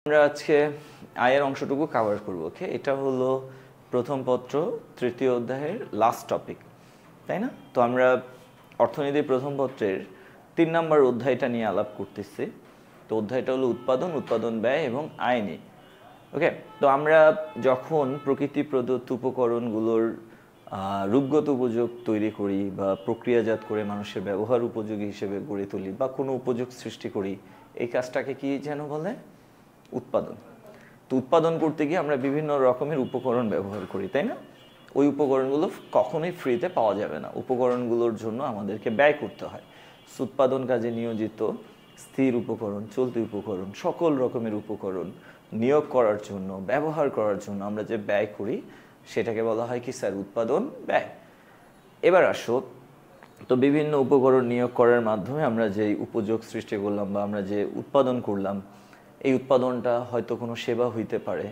আমরা আজকে আয়ের অংশটুকু কভার করব। ওকে, এটা হলো প্রথম পত্র তৃতীয় অধ্যায়ের লাস্ট টপিক, তাই না? তো আমরা অর্থনীতির প্রথম পত্রের 3 নম্বর অধ্যায়টা নিয়ে আলাপ করতেছি। তো অধ্যায়টা হলো উৎপাদন, উৎপাদন ব্যয় এবং আয় নিয়ে। ওকে, তো আমরা যখন প্রকৃতি প্রদত্ত উপকরণগুলোর রূপগত উপযোগ তৈরি করি বা প্রক্রিয়াজাত করে মানুষের ব্যবহার উপযোগী হিসেবে গড়ে তুলি বা কোনো উপযোগ সৃষ্টি করি, এই কাজটাকে কি যেন বলে? উৎপাদন। তো উৎপাদন করতে গিয়ে আমরা বিভিন্ন রকমের উপকরণ ব্যবহার করি, তাই না? ওই উপকরণগুলো কখনোই ফ্রিতে পাওয়া যাবে না, উপকরণগুলোর জন্য আমাদেরকে ব্যয় করতে হয়। উৎপাদন কাজে নিয়োজিত স্থির উপকরণ, চলতি উপকরণ, সকল রকমের উপকরণ নিয়োগ করার জন্য, ব্যবহার করার জন্য আমরা যে ব্যয় করি সেটাকে বলা হয় কি স্যার? উৎপাদন ব্যয়। এবার আসো, তো বিভিন্ন উপকরণ নিয়োগ করার মাধ্যমে আমরা যে উপযোগ সৃষ্টি করলাম বা আমরা যে উৎপাদন করলাম, এই উৎপাদনটা হয়তো কোনো সেবা হইতে পারে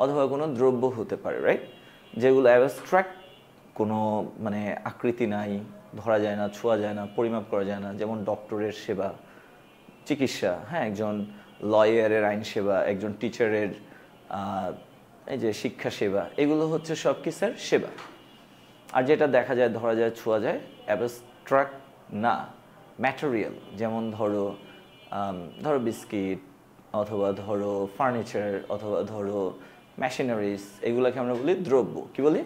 অথবা কোনো দ্রব্য হতে পারে, রাইট? যেগুলো অ্যাবস্ট্রাক্ট, কোনো মানে আকৃতি নাই, ধরা যায় না, ছোঁয়া যায় না, পরিমাপ করা যায় না। যেমন ডক্টরের সেবা, চিকিৎসা, হ্যাঁ, একজন লয়ারের আইন সেবা, একজন টিচারের এই যে শিক্ষা সেবা, এগুলো হচ্ছে সব কি স্যার? সেবা। আর যেটা দেখা যায়, ধরা যায়, ছোঁয়া যায়, অ্যাবস্ট্রাক্ট না, ম্যাটেরিয়াল। যেমন ধরো বিস্কিট, অথবা ধরো ফার্নিচার, অথবা ধরো মেশিনারিজ, এগুলোকে আমরা বলি দ্রব্য। কি বলি?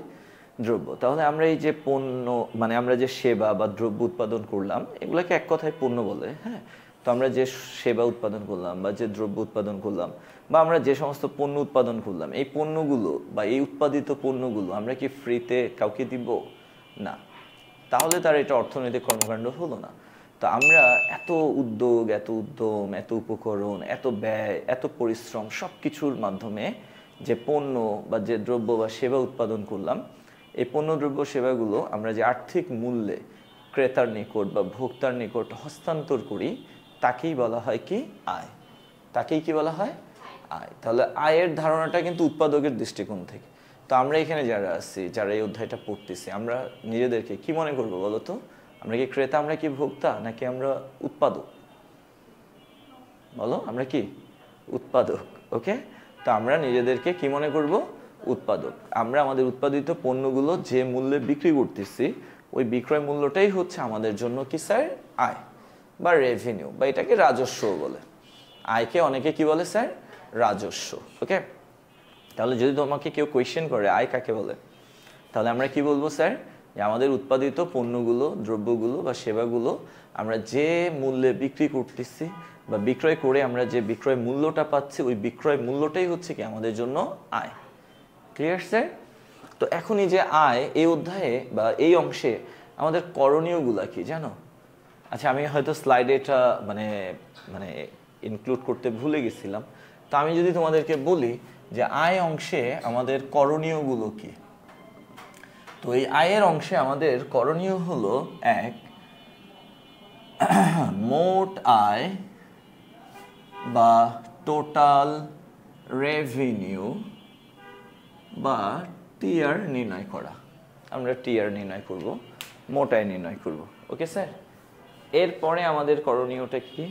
দ্রব্য। তাহলে আমরা এই যে পণ্য, মানে আমরা যে সেবা বা দ্রব্য উৎপাদন করলাম, এগুলোকে এক কথায় পণ্য বলে। হ্যাঁ, তো আমরা যে সেবা উৎপাদন করলাম বা যে দ্রব্য উৎপাদন করলাম বা আমরা যে সমস্ত পণ্য উৎপাদন করলাম, এই পণ্যগুলো বা এই উৎপাদিত পণ্যগুলো আমরা কি ফ্রিতে কাউকে দিব? না। তাহলে তার এটা অর্থনৈতিক কর্মকাণ্ড হলো না। তো আমরা এত উদ্যোগ, এত উদ্যম, এত উপকরণ, এত ব্যয়, এত পরিশ্রম, সব কিছুর মাধ্যমে যে পণ্য বা যে দ্রব্য বা সেবা উৎপাদন করলাম, এই পণ্য দ্রব্য সেবাগুলো আমরা যে আর্থিক মূল্যে ক্রেতার নিকট বা ভোক্তার নিকট হস্তান্তর করি, তাকেই বলা হয় কি? আয়। তাকেই কি বলা হয়? আয়। তাহলে আয়ের ধারণাটা কিন্তু উৎপাদকের দৃষ্টিকোণ থেকে। তো আমরা এখানে যারা আছি, যারা এই অধ্যায়টা পড়তেছি, আমরা নিজেদেরকে কি মনে করবো বলো তো? আমরা কি ক্রেতা, আমরা কি ভোক্তা, নাকি আমরা উৎপাদক? বলো, আমরা কি উৎপাদক? ওকে, তো আমরা নিজেদেরকে কি মনে করব? উৎপাদক। আমরা আমাদের উৎপাদিত পণ্যগুলো যে মূল্যে বিক্রি করতেছি, ওই বিক্রয় মূল্যটাই হচ্ছে আমাদের জন্য কি স্যার? আয় বা রেভিনিউ, বা এটাকে রাজস্ব বলে। আয়কে অনেকে কি বলে স্যার? রাজস্ব। ওকে, তাহলে যদি তোমাকে কেউ কোয়েশ্চেন করে আয় কাকে বলে, তাহলে আমরা কি বলবো স্যার? যে আমাদের উৎপাদিত পণ্যগুলো, দ্রব্যগুলো বা সেবাগুলো আমরা যে মূল্যে বিক্রি করতেছি বা বিক্রয় করে আমরা যে বিক্রয় মূল্যটা পাচ্ছি, ওই বিক্রয় মূল্যটাই হচ্ছে কি আমাদের জন্য আয়। Clear sir? তো এখনই যে আয়, এই অধ্যায়ে বা এই অংশে আমাদের করণীয়গুলা কি জানো? আচ্ছা, আমি হয়তো স্লাইডে এটা মানে মানে ইনক্লুড করতে ভুলে গেছিলাম। তো আমি যদি তোমাদেরকে বলি যে আয় অংশে আমাদের করণীয়গুলো কি, তো এই আয়ের অংশে আমাদের করণীয় হলো, এক, মোট আয় বা টোটাল রেভিনিউ বা টিআর নির্ণয় করা। আমরা টিআর নির্ণয় করব, মোট আয় নির্ণয় করব। Okay sir? এরপরে আমাদের করণীয়টা কি?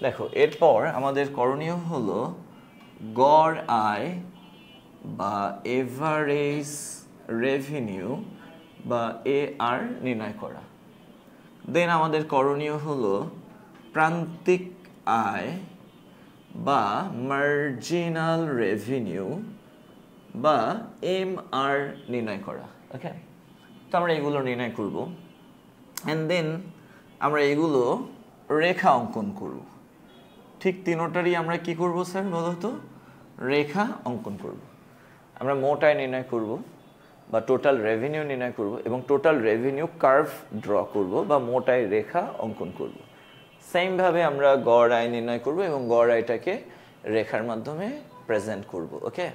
দেখো, এরপর আমাদের করণীয় হলো গড় আয় বা এভারেজ রেভিনিউ বা এআর নির্ণয় করা। দেন আমাদের করণীয় হলো প্রান্তিক আয় বা মার্জিনাল রেভিনিউ বা এমআর নির্ণয় করা। ওকে, তো আমরা এগুলো নির্ণয় করব, অ্যান্ড দেন আমরা এগুলো রেখা অঙ্কন করব। ঠিক তিনোটারই আমরা কি করব স্যার বলো তো? রেখা অঙ্কন করব। আমরা মোট আয় নির্ণয় করব বা টোটাল রেভিনিউ নির্ণয় করব এবং টোটাল রেভিনিউ কার্ভ ড্র করব বা মোট আয় রেখা অঙ্কন করব। সেমভাবে আমরা গড় আয় নির্ণয় করব এবং গড় আয়টাকে রেখার মাধ্যমে প্রেজেন্ট করব। ওকে,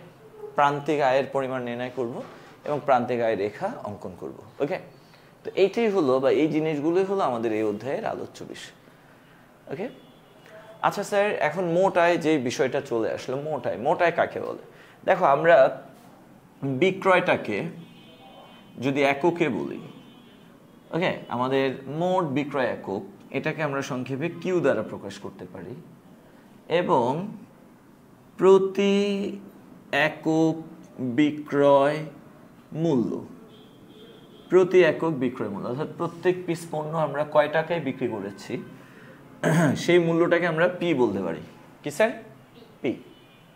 প্রান্তিক আয়ের পরিমাণ নির্ণয় করব এবং প্রান্তিক আয় রেখা অঙ্কন করব। ওকে, তো এইটাই হলো বা এই জিনিসগুলোই হলো আমাদের এই অধ্যায়ের আলোচ্য বিষয়। ওকে, আচ্ছা স্যার, এখন মোট আয় যে বিষয়টা চলে আসলো, মোট আয়, মোট আয় কাকে বলে? দেখো, আমরা বিক্রয়টাকে যদি এককে বলি, ওকে, আমাদের মোট বিক্রয় একক, এটাকে আমরা সংক্ষেপে কিউ দ্বারা প্রকাশ করতে পারি। এবং প্রতি একক বিক্রয় মূল্য, প্রতি একক বিক্রয় মূল্য অর্থাৎ প্রত্যেক পিস পণ্য আমরা কয় টাকায় বিক্রি করেছি সেই মূল্যটাকে আমরা পি বলতে পারি। কি স্যার? পি।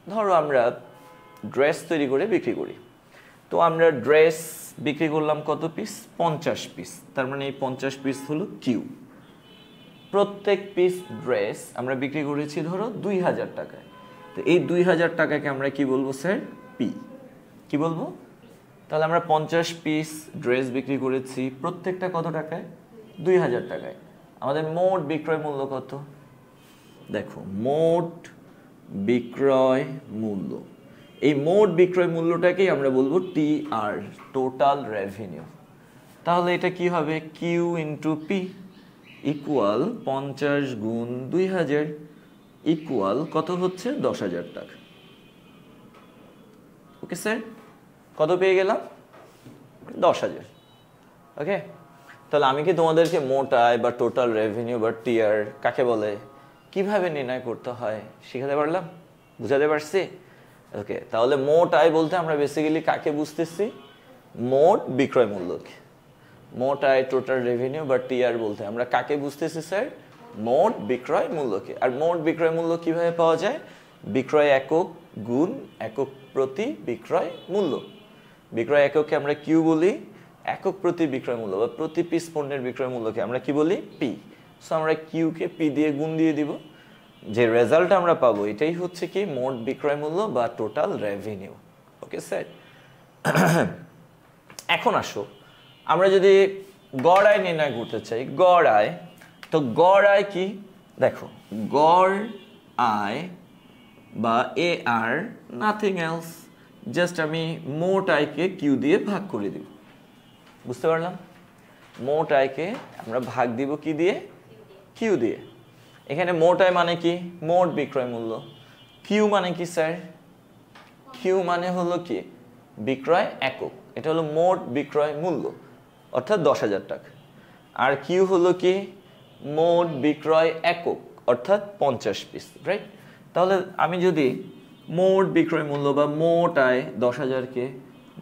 ধরো আমরা ড্রেস তৈরি করে বিক্রি করি, তো আমরা ড্রেস বিক্রি করলাম কত পিস? 50 পিস, তার মানে এই 50 পিস হলো কিউ। প্রত্যেক পিস ড্রেস আমরা বিক্রি করেছি ধরো 2000 টাকায়, তো এই 2000 টাকাকে আমরা কি বলবো স্যার? পি। কি বলবো? তাহলে আমরা 50 পিস ড্রেস বিক্রি করেছি, প্রত্যেকটা কত টাকায়? 2000 টাকায়। আমাদের মোট বিক্রয় মূল্য কত? দেখো, মোট বিক্রয় মূল্য, এই মোট বিক্রয় মূল্যটাকেই আমরা বলবো টি আর, টোটাল রেভিনিউ। তাহলে এটা কি হবে? কিউ ইন্টু পি ইকুয়াল 50 গুণ 2000 ইকুয়াল কত হচ্ছে? 10,000 টাকা। ওকে স্যার, কত পেয়ে গেলাম? 10,000। ওকে, তাহলে আমি কি তোমাদেরকে মোট আয় বা টোটাল রেভিনিউ বা টিআর কাকে বলে, কিভাবে নির্ণয় করতে হয় শিখাতে পারলাম? বুঝাতে পারছি? ওকে, তাহলে মোট আয় বলতে আমরা বেসিক্যালি কাকে বুঝতেছি? মোট বিক্রয় মূল্যকে। মোট আয়, টোটাল রেভিনিউ বা টিআর বলতে আমরা কাকে বুঝতেছি স্যার? মোট বিক্রয় মূল্যকে। আর মোট বিক্রয় মূল্য কিভাবে পাওয়া যায়? বিক্রয় একক গুণ একক প্রতি বিক্রয় মূল্য। বিক্রয় একককে আমরা কিউ বলি, একক প্রতি বিক্রয় মূল্য বা প্রতি পিস পণ্যের বিক্রয় মূল্যকে আমরা কি বলি? পি। সো আমরা কিউকে পি দিয়ে গুণ দিয়ে দিব, যে রেজাল্ট আমরা পাবো এটাই হচ্ছে কি মোট বিক্রয় মূল্য বা টোটাল রেভিনিউ। ওকে স্যার, এখন আসো আমরা যদি গড় আয় নির্ণয় করতে চাই, গড় আয়, তো গড় আয় কি? দেখো, গড় আয় বা এ আর নাথিং এলস, জাস্ট আমি মোট আয়কে কিউ দিয়ে ভাগ করে দিব। বুঝতে পারলাম? মোট আয়কে আমরা ভাগ দিব কি দিয়ে? কিউ দিয়ে। এখানে মোট আয় মানে কি? মোট বিক্রয় মূল্য। কিউ মানে কি স্যার? কিউ মানে হলো কি? বিক্রয় একক। এটা হলো মোট বিক্রয় মূল্য অর্থাৎ 10,000 টাকা। আর কিউ হলো কি? মোট বিক্রয় একক অর্থাৎ 50 পিস, রাইট? তাহলে আমি যদি মোট বিক্রয় মূল্য বা মোট আয় 10,000কে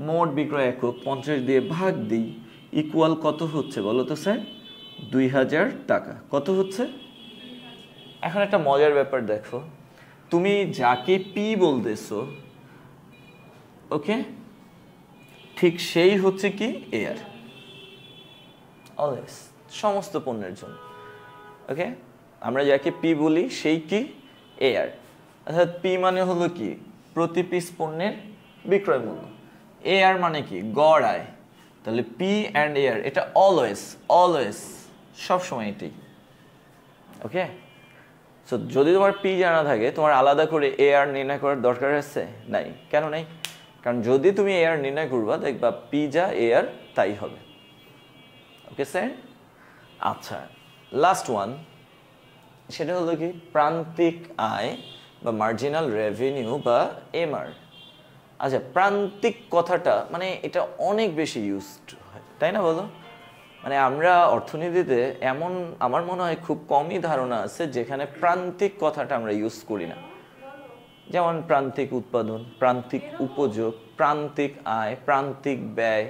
মোট বিক্রয় একক 50 দিয়ে ভাগ দিই, ইকুয়াল কত হচ্ছে বলো তো স্যার? 2000 টাকা। কত হচ্ছে? এখন একটা মজার ব্যাপার দেখো, তুমি যাকে পি বলতেছো, ওকে, ঠিক সেই হচ্ছে কি এয়ার, অলওয়েজ, সমস্ত পণ্যের জন্য। ওকে, আমরা যাকে পি বলি সেই কি এয়ার, অর্থাৎ পি মানে হলো কি? প্রতি পিস পণ্যের বিক্রয় মূল্য। এয়ার মানে কি? গড় আয়। তাহলে পি অ্যান্ড এয়ার এটা অলওয়েজ, অলওয়েজ, সবসময় এটাই। ওকে, সো যদি তোমার পি জানা থাকে, তোমার আলাদা করে এআর নির্ণয় করার দরকার আছে? নাই। কেন নাই? কারণ যদি তুমি এআর নির্ণয় করবা, দেখবা পি যা এআর তাই হবে। ওকে স্যার, আচ্ছা, লাস্ট ওয়ান, সেটা হলো কি প্রান্তিক আয় বা মার্জিনাল রেভিনিউ বা এমআর। আচ্ছা, প্রান্তিক কথাটা মানে এটা অনেক বেশি ইউজড হয়, তাই না বলো? মানে আমরা অর্থনীতিতে এমন আমার মনে হয় খুব কমই ধারণা আছে যেখানে প্রান্তিক কথাটা আমরা ইউজ করি না। যেমন প্রান্তিক উৎপাদন, প্রান্তিক উপযোগ, প্রান্তিক আয়, প্রান্তিক ব্যয়,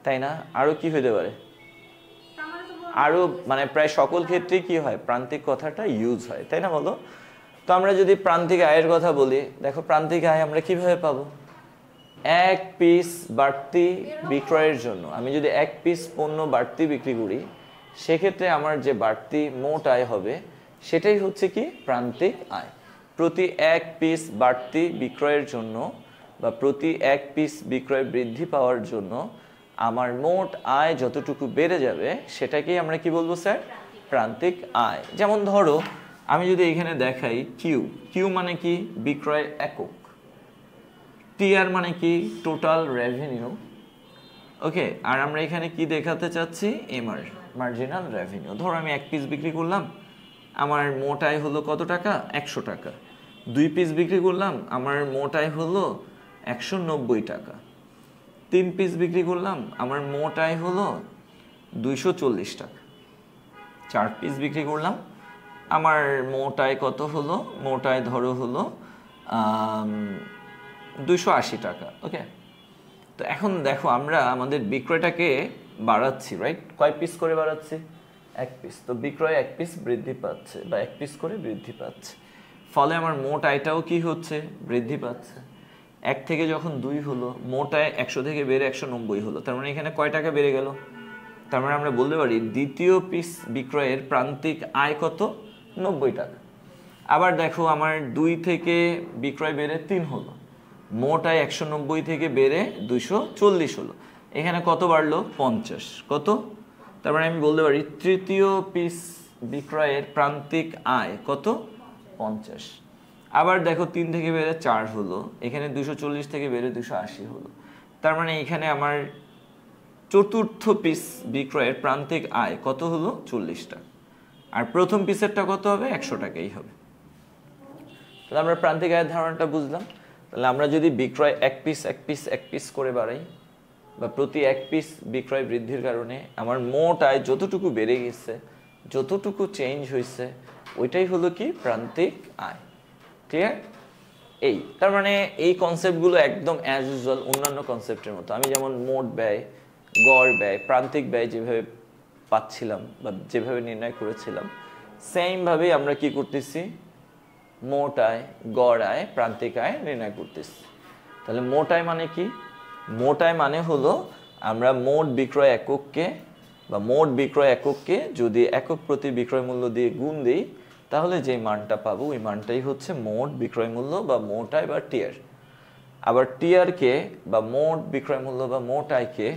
তাই না? আরও কি হতে পারে? আরও মানে প্রায় সকল ক্ষেত্রেই কি হয়? প্রান্তিক কথাটা ইউজ হয়, তাই না বলো? তো আমরা যদি প্রান্তিক আয়ের কথা বলি, দেখো প্রান্তিক আয় আমরা কিভাবে পাবো? এক পিস বাড়তি বিক্রয়ের জন্য আমি যদি এক পিস পণ্য বাড়তি বিক্রি করি, সেক্ষেত্রে আমার যে বাড়তি মোট আয় হবে সেটাই হচ্ছে কি প্রান্তিক আয়। প্রতি এক পিস বাড়তি বিক্রয়ের জন্য বা প্রতি এক পিস বিক্রয় বৃদ্ধি পাওয়ার জন্য আমার মোট আয় যতটুকু বেড়ে যাবে সেটাকেই আমরা কি বলবো স্যার? প্রান্তিক আয়। যেমন ধরো আমি যদি এখানে দেখাই কিউ, কিউ মানে কি? বিক্রয় একক। টিআর মানে কি? Total revenue. ওকে, আর আমরা এখানে কি দেখাতে চাচ্ছি? MR, marginal revenue. ধরো আমি এক পিস বিক্রি করলাম, আমার মোট আয় হলো কত টাকা? 100 টাকা। 2 পিস বিক্রি করলাম, আমার মোট আয় হলো 190 টাকা। 3 পিস বিক্রি করলাম, আমার মোট আয় হলো 240 টাকা। 4 পিস বিক্রি করলাম, আমার মোট আয় কত হলো? মোট আয় ধরো হলো 280 টাকা। ওকে, তো এখন দেখো আমরা আমাদের বিক্রয়টাকে বাড়াচ্ছি, রাইট? কয় পিস করে বাড়াচ্ছি? 1 পিস। তো বিক্রয় 1 পিস বৃদ্ধি পাচ্ছে বা 1 পিস করে বৃদ্ধি পাচ্ছে, ফলে আমার মোট আয়টাও কি হচ্ছে? বৃদ্ধি পাচ্ছে। 1 থেকে যখন 2 হলো, মোট আয় 100 থেকে বেড়ে 190 হলো, তার মানে এখানে কয় টাকা বেড়ে গেল? তার মানে আমরা বলতে পারি দ্বিতীয় পিস বিক্রয়ের প্রান্তিক আয় কত? 90 টাকা। আবার দেখো আমার 2 থেকে বিক্রয় বেড়ে 3 হলো, মোট আয় 190 থেকে বেড়ে 240 হলো, এখানে কত বাড়লো? 50। কত? তার মানে আমি বলতে পারি তৃতীয় পিস বিক্রয়ের প্রান্তিক আয় কত? 50। আবার দেখো 3 থেকে বেড়ে 4 হলো, এখানে 240 থেকে বেড়ে 280 হলো, তার মানে এখানে আমার চতুর্থ পিস বিক্রয়ের প্রান্তিক আয় কত হলো? 40 টাকা। আর প্রথম পিসেরটা কত হবে? 100 টাকাই হবে। তাহলে আমরা প্রান্তিক আয়ের ধারণাটা বুঝলাম। তাহলে আমরা যদি বিক্রয় 1 পিস করে বাড়াই, বা প্রতি 1 পিস বিক্রয় বৃদ্ধির কারণে আমার মোট আয় যতটুকু বেড়ে গেছে, যতটুকু চেঞ্জ হয়েছে, ওইটাই হলো কি? প্রান্তিক আয়। ক্লিয়ার? এই তার মানে এই কনসেপ্টগুলো একদম অ্যাজ ইউজুয়াল অন্যান্য কনসেপ্টের মতো। আমি যেমন মোট ব্যয়, গড় ব্যয়, প্রান্তিক ব্যয় যেভাবে পাচ্ছিলাম বা যেভাবে নির্ণয় করেছিলাম, সেমভাবেই আমরা কি করতেছি? মোট আয়, গড় আয়, প্রান্তিক আয় নির্ণয় করতেছি। তাহলে মোট আয় মানে কি? মোট আয় মানে হলো আমরা মোট বিক্রয় একককে বা মোট বিক্রয় একককে যদি একক প্রতি বিক্রয় মূল্য দিয়ে গুণ দিই, তাহলে যে মানটা পাবো ওই মানটাই হচ্ছে মোট বিক্রয় মূল্য বা মোট আয় বা টিআর। আবার টিআরকে বা মোট বিক্রয় মূল্য বা মোট আয়কে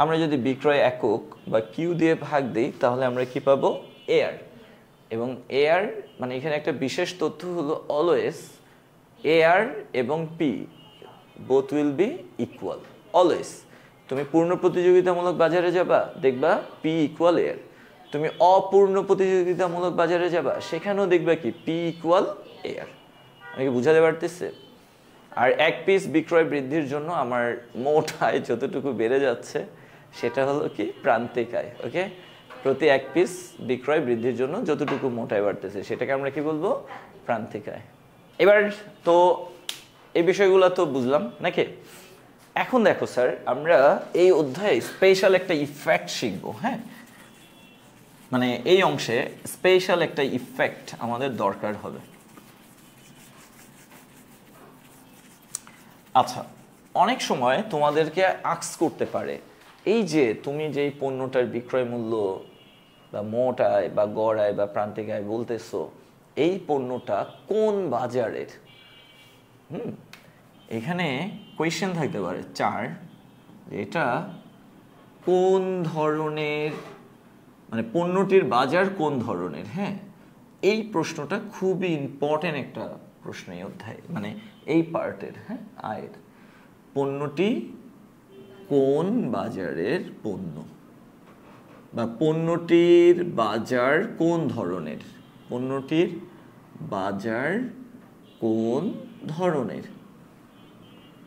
আমরা যদি বিক্রয় একক বা কিউ দিয়ে ভাগ দিই, তাহলে আমরা কি পাবো? এআর। এবং এআর মানে এখানে একটা বিশেষ তথ্য হলো অলওয়েজ এআর এবং P both will be equal. Always তুমি পূর্ণ প্রতিযোগিতামূলক বাজারে যাবা, দেখবা পি ইকুয়াল এআর। তুমি অপূর্ণ প্রতিযোগিতামূলক বাজারে যাবা, সেখানেও দেখবা কি? P equal AR. আমি কি বুঝাতে পারতেছে? আর 1 পিস বিক্রয় বৃদ্ধির জন্য আমার মোট আয় যতটুকু বেড়ে যাচ্ছে, সেটা হলো কি? প্রান্তিক আয়। ওকে, প্রতি 1 পিস বিক্রয় বৃদ্ধির জন্য যতটুকু মোট আয় বাড়তেছে, সেটাকে আমরা কি বলবো? প্রান্তিক আয়। এবার তো এই বিষয়গুলো তো বুঝলাম নাকি? এখন দেখো স্যার, আমরা এই অধ্যায়ে স্পেশাল একটা ইফেক্ট শিখবো। হ্যাঁ, মানে এই অংশে স্পেশাল একটা ইফেক্ট আমাদের দরকার হবে। আচ্ছা, অনেক সময় তোমাদেরকে আস্ক করতে পারে, এই যে তুমি যেই পণ্যটার বিক্রয় মূল্য বা মোট আয় বা গড় আয় বা প্রান্তিক আয় বলতেছো, এই পণ্যটা কোন বাজারের? এখানে কোয়েশ্চেন থাকতে পারে 4, এটা কোন ধরনের, মানে পণ্যটির বাজার কোন ধরনের। হ্যাঁ, এই প্রশ্নটা খুবই ইম্পর্টেন্ট একটা প্রশ্ন এই অধ্যায়, মানে এই পার্টের। হ্যাঁ, আয়ের পণ্যটি কোন বাজারের পণ্য বা পণ্যটির বাজার কোন ধরনের, পণ্যটির বাজার কোন ধরনের,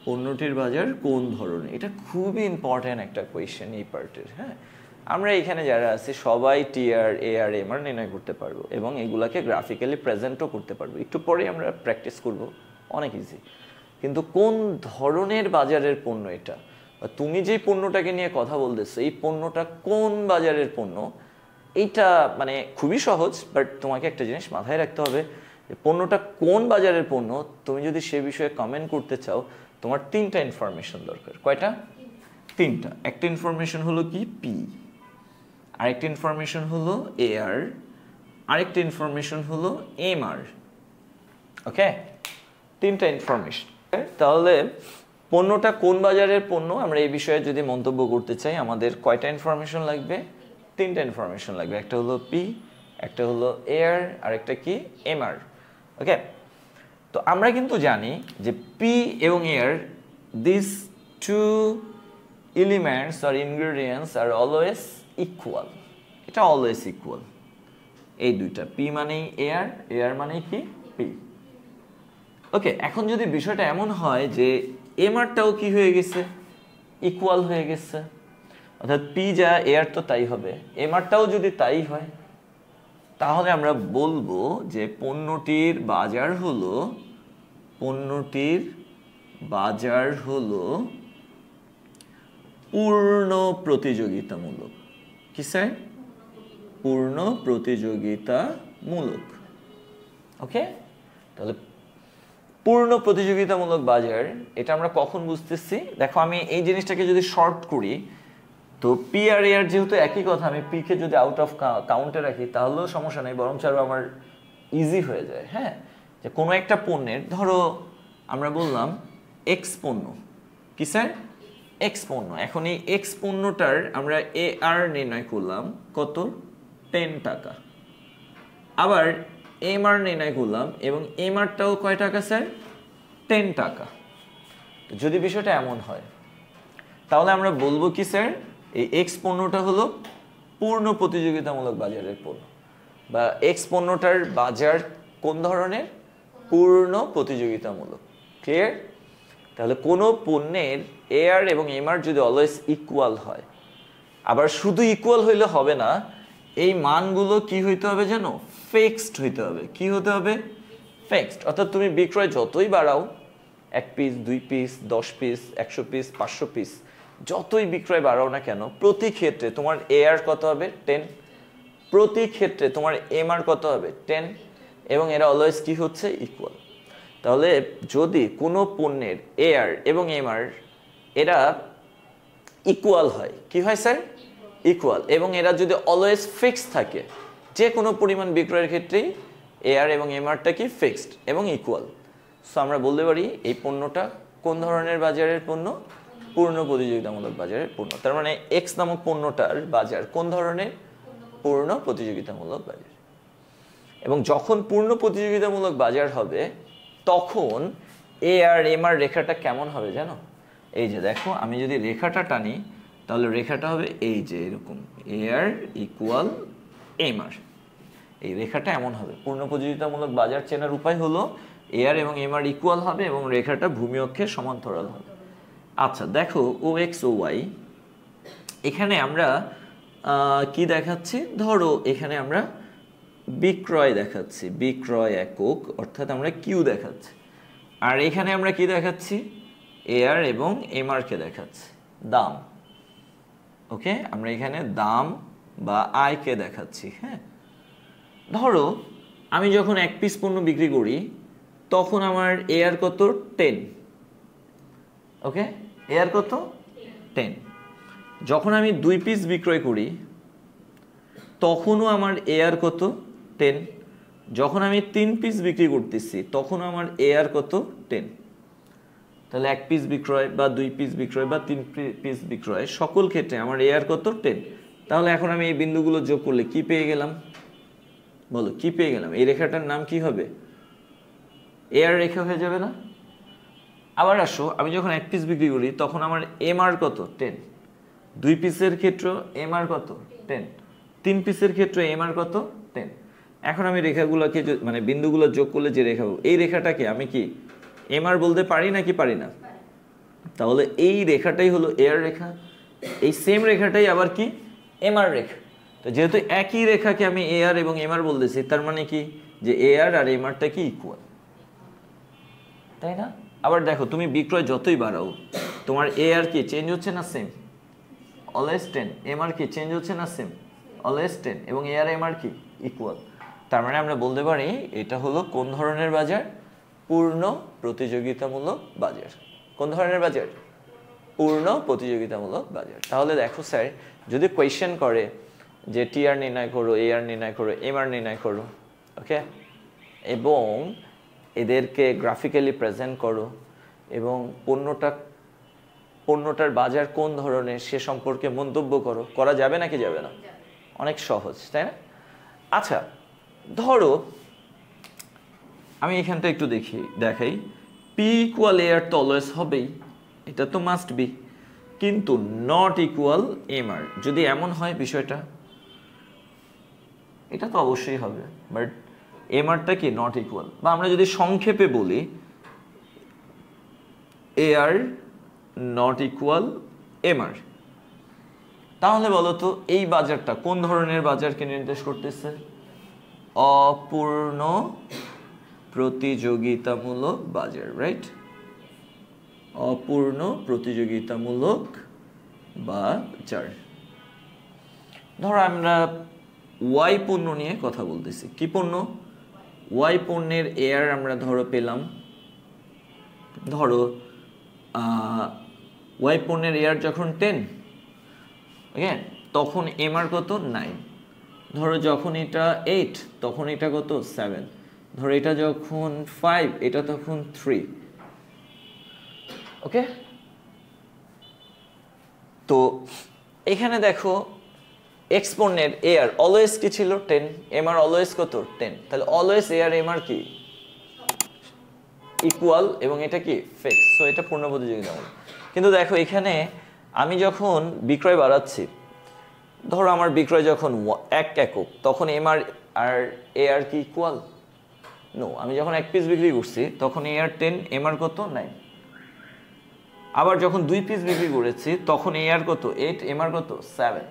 পণ্যটির বাজার কোন ধরনের, এটা খুবই ইম্পর্টেন্ট একটা কোয়েশ্চেন এই পার্টের। হ্যাঁ, আমরা এখানে যারা আছি সবাই টিআর, এআর, এমআর নির্ণয় করতে পারবো এবং এগুলাকে গ্রাফিক্যালি প্রেজেন্টও করতে পারবো। একটু পরে আমরা প্র্যাকটিস করব, অনেক ইজি। কিন্তু কোন ধরনের বাজারের পণ্য এটা, বা তুমি যে পণ্যটাকে নিয়ে কথা বলতেছো, এই পণ্যটা কোন বাজারের পণ্য, এইটা মানে খুবই সহজ। বাট তোমাকে একটা জিনিস মাথায় রাখতে হবে, যে পণ্যটা কোন বাজারের পণ্য, তুমি যদি সে বিষয়ে কমেন্ট করতে চাও, তোমার 3টা ইনফরমেশন দরকার। কয়টা? 3টা। একটা ইনফরমেশন হলো কি? পি, আরেকটা ইনফরমেশন হলো এআর, আরেকটা ইনফরমেশন হলো এমআর। ওকে, 3টা ইনফরমেশন। তাহলে পণ্যটা কোন বাজারের পণ্য, আমরা এই বিষয়ে যদি মন্তব্য করতে চাই, আমাদের কয়টা ইনফরমেশন লাগবে? 3টা ইনফরমেশন লাগবে। একটা হলো পি, একটা হলো এআর, আরেকটা কি? এমআর। ওকে, তো আমরা কিন্তু জানি যে পি এবং এআর, দিস 2 এলিমেন্টস আর ইনগ্রেডিয়েন্টস আর অলওয়েজ ইকুয়াল। এটা অলওয়েজ ইকুয়াল, এই দুইটা। পি মানেই এআর, এআর মানেই কি? পি। ওকে, এখন যদি বিষয়টা এমন হয় যে এমআরটাও কি হয়ে গেছে? ইকুয়াল হয়ে গেছে, অর্থাৎ পি যা এআর তো তাই হবে, এমআরটাও যদি তাই হয়, তাহলে আমরা বলবো যে পণ্যটির বাজার হলো, পণ্যটির বাজার হলো পূর্ণ প্রতিযোগিতামূলক। কি স্যার? পূর্ণ প্রতিযোগিতামূলক। ওকে, তাহলে পূর্ণ প্রতিযোগিতামূলক বাজার এটা আমরা কখন বুঝতেছি? দেখো আমি এই জিনিসটাকে যদি শর্ট করি, তো পি আর এ আর যেহেতু একই কথা, আমি পি কে যদি আউট অফ কাউন্টে রাখি তাহলেও সমস্যা নেই, বরং আরো আমার ইজি হয়ে যায়। হ্যাঁ, যে কোনো একটা পণ্যের, ধরো আমরা বললাম এক্স পণ্য। কি স্যার? এক্স পণ্য। এখন এই এক্স পণ্যটার আমরা এ আর নির্ণয় করলাম কত? 10 টাকা। আবার এম আর নির্ণয় করলাম, এবং এম আরটাও কয় টাকা স্যার? 10 টাকা। যদি বিষয়টা এমন হয় তাহলে আমরা বলবো কি স্যার, এই এক্স পণ্যটা হলো পূর্ণ প্রতিযোগিতামূলক বাজারের পণ্য, বা এক্স পণ্যটার বাজার কোন ধরনের? পূর্ণ প্রতিযোগিতামূলক। ক্লিয়ার? তাহলে কোনো পণ্যের এ আর এবং এম আর যদি অলওয়েজ ইকুয়াল হয়, আবার শুধু ইকুয়াল হইলে হবে না, এই মানগুলো কি হইতে হবে জানো? ফিক্সড হইতে হবে। কি হতে হবে? ফিক্সড। অর্থাৎ তুমি বিক্রয় যতই বাড়াও, 1 piece 2 piece 10 piece 100 piece 500 piece যতই বিক্রয় বাড়াও না কেন, প্রতি ক্ষেত্রে তোমার এ আর কত হবে? 10। প্রতি ক্ষেত্রে তোমার এম আর কত হবে? 10। এবং এরা অলওয়েজ কি হচ্ছে? ইকুয়াল। তাহলে যদি কোনো পণ্যের এ আর এবং এম আর এরা ইকুয়াল হয়, কি হয় স্যার? ইকুয়াল। এবং এরা যদি অলওয়েজ ফিক্সড থাকে, যে কোনো পরিমাণ বিক্রয়ের ক্ষেত্রেই এ আর এবং এম আরটা কি? ফিক্সড এবং ইকুয়াল। সো আমরা বলতে পারি এই পণ্যটা কোন ধরনের বাজারের পণ্য? পূর্ণ প্রতিযোগিতামূলক বাজারের পণ্য। তার মানে এক্স নামক পণ্যটার বাজার কোন ধরনের? পূর্ণ প্রতিযোগিতামূলক বাজার। এবং যখন পূর্ণ প্রতিযোগিতামূলক বাজার হবে, তখন এ আর এম আর রেখাটা কেমন হবে জানো? এই যে দেখো, আমি যদি রেখাটা টানি তাহলে রেখাটা হবে এই যে এরকম, এ আর ইকুয়াল এম আর। এই রেখাটা এমন হবে। পূর্ণ প্রতিযোগিতামূলক বাজার চেনার উপায় হলো এ আর এবং এম আর ইকুয়াল হবে এবং রেখাটা ভূমি অক্ষের সমান্তরাল হবে। আচ্ছা দেখো, ও এক্স ও ওয়াই, এখানে আমরা কি দেখাচ্ছি? ধরো এখানে আমরা বিক্রয় দেখাচ্ছি, বিক্রয় একক, অর্থাৎ আমরা কিউ দেখাচ্ছি। আর এখানে আমরা কি দেখাচ্ছি? এ আর এবং এম আর কে দেখাচ্ছি, দাম। ওকে, আমরা এখানে দাম বা আয় কে দেখাচ্ছি। হ্যাঁ, ধরো আমি যখন 1 পিস পণ্য বিক্রি করি, তখন আমার এ আর কত? 10। ওকে, এ আর কত? 10। যখন আমি 2 পিস বিক্রয় করি, তখনও আমার এ আর কত? 10। যখন আমি 3 পিস বিক্রি করতেছি, তখনও আমার এ আর কত? 10। তাহলে 1 পিস বিক্রয় বা 2 পিস বিক্রয় বা 3 পিস বিক্রয়, সকল ক্ষেত্রে আমার এ আর কত? 10। তাহলে এখন আমি এই বিন্দুগুলো যোগ করলে কি পেয়ে গেলাম? বলো, কি পেয়ে গেলাম? এই রেখাটার নাম কি হবে? এ আর রেখা হয়ে যাবে না? আবার আসো, আমি যখন 1 পিস বিক্রি করি, তখন আমার এম আর কত? 10। 2 পিসের ক্ষেত্রে এম আর কত? 10। 3 পিসের ক্ষেত্রে এম আর কত? 10। এখন আমি রেখাগুলোকে মানে বিন্দুগুলো যোগ করলে যে রেখা, এই রেখাটাকে আমি কি এম আর বলতে পারি নাকি পারি না? তাহলে এই রেখাটাই হলো এ আর রেখা, এই সেম রেখাটাই আবার কি? এম আর রেখা। তো যেহেতু একই রেখাকে আমি এ আর এবং এম আর বলতেছি, তার মানে কি যে এ আর আর এম আরটা কি? ইকুয়াল, তাই না? আবার দেখো, তুমি বিক্রয় যতই বাড়াও, তোমার এ আর কি চেঞ্জ হচ্ছে না? Same, always 10। এম আর কি চেঞ্জ হচ্ছে না? Same, always 10। এবং এ আর এম আর কি? ইকুয়াল। তার মানে আমরা বলতে পারি এটা হলো কোন ধরনের বাজার? পূর্ণ প্রতিযোগিতামূলক বাজার। কোন ধরনের বাজার? পূর্ণ প্রতিযোগিতামূলক বাজার। তাহলে দেখো স্যার, যদি কোয়েশ্চেন করে যে টি আর নির্ণয় করো, এ আর নির্ণয় করো, এম আর নির্ণয় করো, ওকে, এবং এদেরকে গ্রাফিক্যালি প্রেজেন্ট করো, এবং পণ্যটার বাজার কোন ধরনের সে সম্পর্কে মন্তব্য করো, করা যাবে নাকি যাবে না? অনেক সহজ, তাই না? আচ্ছা ধরো আমি এখানটা একটু দেখাই, পি ইকুয়াল এ আর তো অলওয়েজ হবেই, এটা তো মাস্ট বি, কিন্তু নট ইকুয়াল এম আর। যদি এমন হয় বিষয়টা, এটা তো অবশ্যই হবে, বাট এম আরটা কি নট ইকুয়াল। বা আমরা যদি সংক্ষেপে বলি এ are not equal M R, তাহলে বলো তো এই বাজারটা কোন ধরনের বাজারকে নির্দেশ করতেছে? অপূর্ণ প্রতিযোগিতামূলক বাজার, রাইট? অপূর্ণ প্রতিযোগিতামূলক বাজার। ধরো আমরা ওয়াই পণ্য নিয়ে কথা বলতেছি। কি পণ্য? ওয়াই পণ্যের এয়ার আমরা ধরো পেলাম, ধরো ওয়াই পণ্যের এয়ার যখন 10, ওকে, তখন এমআর কত? 9। ধরো যখন এটা 8 তখন এটা কত? 7। ধরো এটা যখন 5 এটা তখন 3। ওকে, তো এখানে দেখো এক্স পণ্যের এয়ার অলওয়েজ কি ছিল? 10। এমআর অলওয়েজ কত? 10। তাহলে অলওয়েজ এয়ার এমআর কি? ইকুয়াল, এবং এটা কি? ফিক্স। সো এটা পূর্ণ প্রতিযোগিতামূলক। কিন্তু দেখো এখানে আমি যখন বিক্রয় বাড়াচ্ছি, ধরো আমার বিক্রয় যখন 1 একক, তখন এমআর আর এআর কি ইকুয়াল? নো। আমি যখন 1 পিস বিক্রি করছি তখন এআর 10, এমআর কত? 9। আবার যখন 2 পিস বিক্রি করেছি তখন এআর কত? 8, এমআর কত? 7।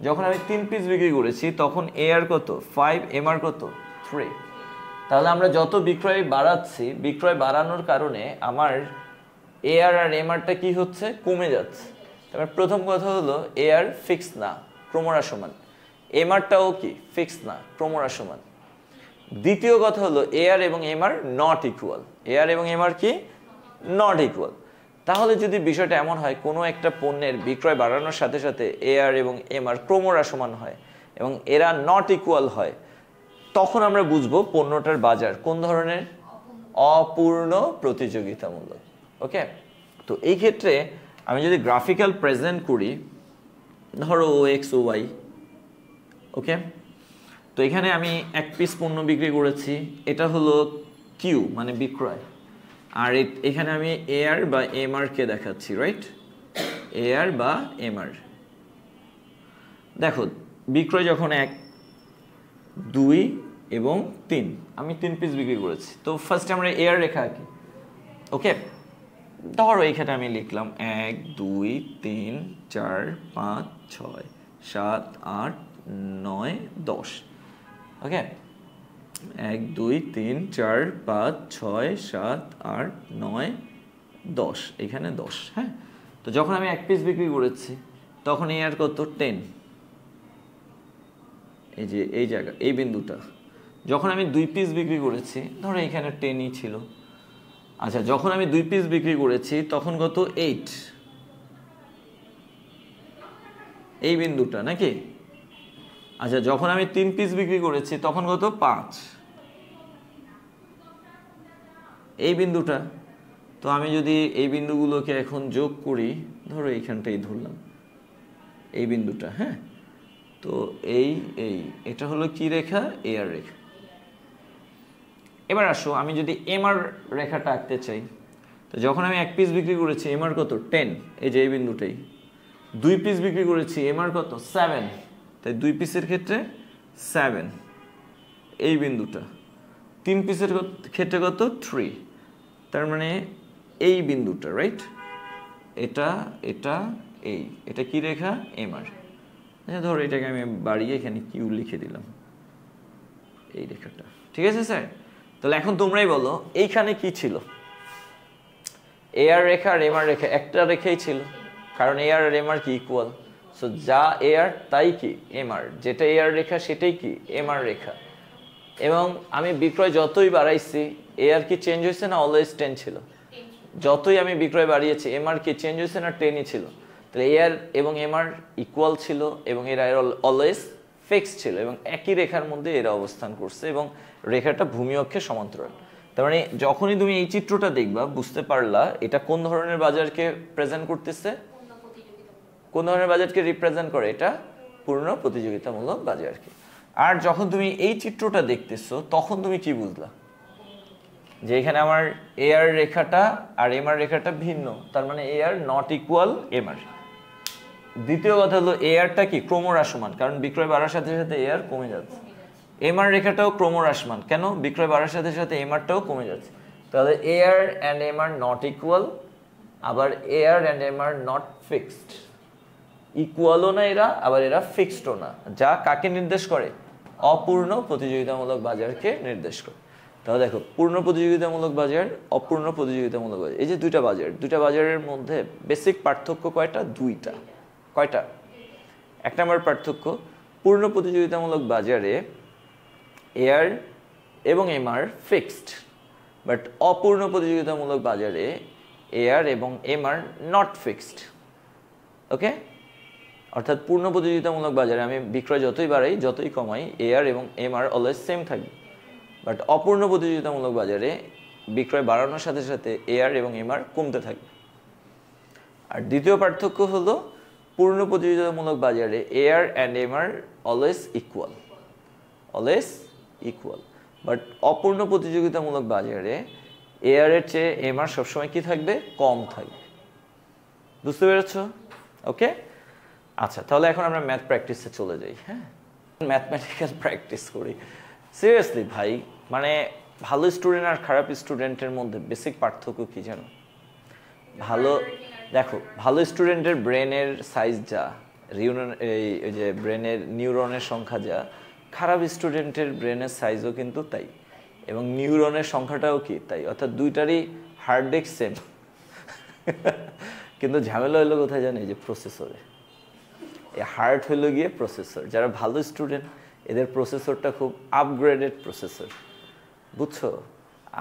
যখন আমি 3 পিস বিক্রি করেছি তখন এআর কত? 5, এমআর কত? 3। তাহলে আমরা যত বিক্রয় বাড়াচ্ছি, বিক্রয় বাড়ানোর কারণে আমার এআর আর এমআরটা কি হচ্ছে? কমে যাচ্ছে। তারপর প্রথম কথা হলো এআর ফিক্স না, ক্রমহ্রাসমান। এমআরটাও কি? ফিক্স না, ক্রমহ্রাসমান। দ্বিতীয় কথা হলো এআর এবং এমআর নট ইকুয়াল। এআর এবং এমআর কি? Not equal. তাহলে যদি বিষয়টা এমন হয় কোনো একটা পণ্যের বিক্রয় বাড়ানোর সাথে সাথে এআর এবং এমআর ক্রমহ্রাসমান হয় এবং এরা নট ইকুয়াল হয়, তখন আমরা বুঝবো পণ্যটার বাজার কোন ধরনের? অপূর্ণ প্রতিযোগিতামূলক। ওকে, তো এই ক্ষেত্রে আমি যদি গ্রাফিক্যাল প্রেজেন্ট করি, ধরো ও এক্স ও ওয়াই, ওকে, তো এখানে আমি 1 পিস পণ্য বিক্রি করেছি, এটা হলো কিউ মানে বিক্রয়, আর এখানে আমি এআর বা এমআর কে দেখাচ্ছি, রাইট? এআর বা এমআর। দেখো বিক্রয় যখন 1, 2 এবং 3, আমি 3 পিস বিক্রি করেছি। তো ফার্স্টে আমরা এআর রেখা আঁকি। ওকে, ধরো এখানে আমি লিখলাম 1, 2, 3, 4, 5, 6, 7, 8, 9, 10। ওকে, 1, 2, 3, 4, 5, 6, 7, 8, 9, 10, এখানে 10। হ্যাঁ, তো যখন আমি 1 পিস বিক্রি করেছি তখন এআর কত? 10। এই যে এই জায়গা, এই বিন্দুটা। যখন আমি 2 পিস বিক্রি করেছি, ধরো এখানে 10ই ছিল। আচ্ছা, যখন আমি 2 পিস বিক্রি করেছি তখন কত? 8, এই বিন্দুটা নাকি? আচ্ছা, যখন আমি 3 পিস বিক্রি করেছি তখন কত? 5, এই বিন্দুটা। তো আমি যদি এই বিন্দুগুলোকে এখন যোগ করি, ধরো এইখানটাই ধরলাম, এই বিন্দুটা। হ্যাঁ, তো এই এটা হলো কি রেখা? এআর রেখা। এবার আসো আমি যদি এমআর রেখাটা আঁকতে চাই, তো যখন আমি 1 পিস বিক্রি করেছি এমআর কত? 10, এই যে এই বিন্দুটাই। 2 পিস বিক্রি করেছি এমআর কত? 7, তাই 2 পিসের ক্ষেত্রে 7, এই বিন্দুটা। 3 পিসের ক্ষেত্রে কত? 3, তার মানে এই বিন্দুটা, রাইট? এটা এটা এটা কি রেখা? এমআর। আচ্ছা, ধরো এটাকে আমি বাড়িয়ে এখানে কিউ লিখে দিলাম, এই রেখাটা। ঠিক আছে স্যার? তাহলে এখন তোমরাই বলো এইখানে কি ছিল? এআর রেখা আর এমআর রেখা একটা রেখাই ছিল, কারণ এআর আর এমআর কি? ইকুয়াল। সো যা এআর তাই কি? এমআর। যেটা এআর রেখা সেটাই কি? এমআর রেখা। এবং আমি বিক্রয় যতই বাড়াইছি, এআর কি চেঞ্জ হয়েছে না অলওয়েজ 10 ছিল? যতই আমি বিক্রয় বাড়িয়েছি এমআর কি চেঞ্জ হয়েছে না 10ই ছিল? তাহলে এআর এবং এমআর ইকুয়াল ছিল এবং এরা অলওয়েজ ফিক্সড ছিল এবং একই রেখার মধ্যে এরা অবস্থান করছে এবং রেখাটা ভূমি অক্ষে সমান্তরাল। তার মানে যখনই তুমি এই চিত্রটা দেখবা বুঝতে পারলা এটা কোন ধরনের বাজারকে প্রেজেন্ট করতেছে, কোন ধরনের বাজারকে রিপ্রেজেন্ট করে? এটা পূর্ণ প্রতিযোগিতামূলক বাজারকে। আর যখন তুমি এই চিত্রটা দেখতেছো তখন তুমি কি বুঝলা? যে এখানে আমার এআর রেখাটা আর এমআর রেখাটা ভিন্ন, তার মানে এআর নট ইকুয়াল এমআর। দ্বিতীয় কথা হলো এআরটা কি? ক্রমহ্রাসমান, কারণ বিক্রয় বাড়ার সাথে সাথে এআর কমে যাচ্ছে। এমআর রেখাটাও ক্রমহ্রাসমান, কেন? বিক্রয় বাড়ার সাথে সাথে এমআরটাও কমে যাচ্ছে। তাহলে AR and MR not equal, আবার AR and MR not fixed. ইকুয়ালও না এরা, আবার এরা ফিক্সডও না, যা কাকে নির্দেশ করে? অপূর্ণ প্রতিযোগিতামূলক বাজারকে নির্দেশ করে। তাহলে দেখো পূর্ণ প্রতিযোগিতামূলক বাজার, অপূর্ণ প্রতিযোগিতামূলক বাজার, এই যে দুইটা বাজারের মধ্যে বেসিক পার্থক্য কয়টা? দুইটা। কয়টা? এক নম্বর পার্থক্য, পূর্ণ প্রতিযোগিতামূলক বাজারে এআর এবং এমআর ফিক্সড, বাট অপূর্ণ প্রতিযোগিতামূলক বাজারে এআর এবং এমআর নট ফিক্সড। ওকে, অর্থাৎ পূর্ণ প্রতিযোগিতামূলক বাজারে আমি বিক্রয় যতই বাড়াই যতই কমাই এআর এবং এমআর অলওয়েজ সেম থাকবে, বাট অপূর্ণ প্রতিযোগিতামূলক বাজারে বিক্রয় বাড়ানোর সাথে সাথে এআর এবং এমআর কমতে থাকবে। আর দ্বিতীয় পার্থক্য হলো পূর্ণ প্রতিযোগিতামূলক বাজারে AR and MR always equal, but অপূর্ণ প্রতিযোগিতামূলক বাজারে এআর এর চেয়ে এমআর সবসময় কি থাকবে? কম থাকবে। বুঝতে পেরেছ? ওকে, আচ্ছা, তাহলে এখন আমরা ম্যাথ প্র্যাকটিসে চলে যাই। হ্যাঁ, ম্যাথমেটিক্যাল প্র্যাকটিস করি। সিরিয়াসলি ভাই, মানে ভালো স্টুডেন্ট আর খারাপ স্টুডেন্টের মধ্যে বেসিক পার্থক্য কি জানো? ভালো স্টুডেন্টের ব্রেনের সাইজ যা, এই যে ব্রেনের নিউরনের সংখ্যা যা, খারাপ স্টুডেন্টের ব্রেনের সাইজও কিন্তু তাই, এবং নিউরনের সংখ্যাটাও কি তাই, অর্থাৎ দুইটারই হার্ড ডিস্ক সেম। কিন্তু ঝামেলা হলো কোথায় জানি? যে প্রসেসরে। এই হার্ড হলো গিয়ে প্রসেসর। যারা ভালো স্টুডেন্ট এদের প্রসেসরটা খুব আপগ্রেডেড প্রসেসর, বুঝছো?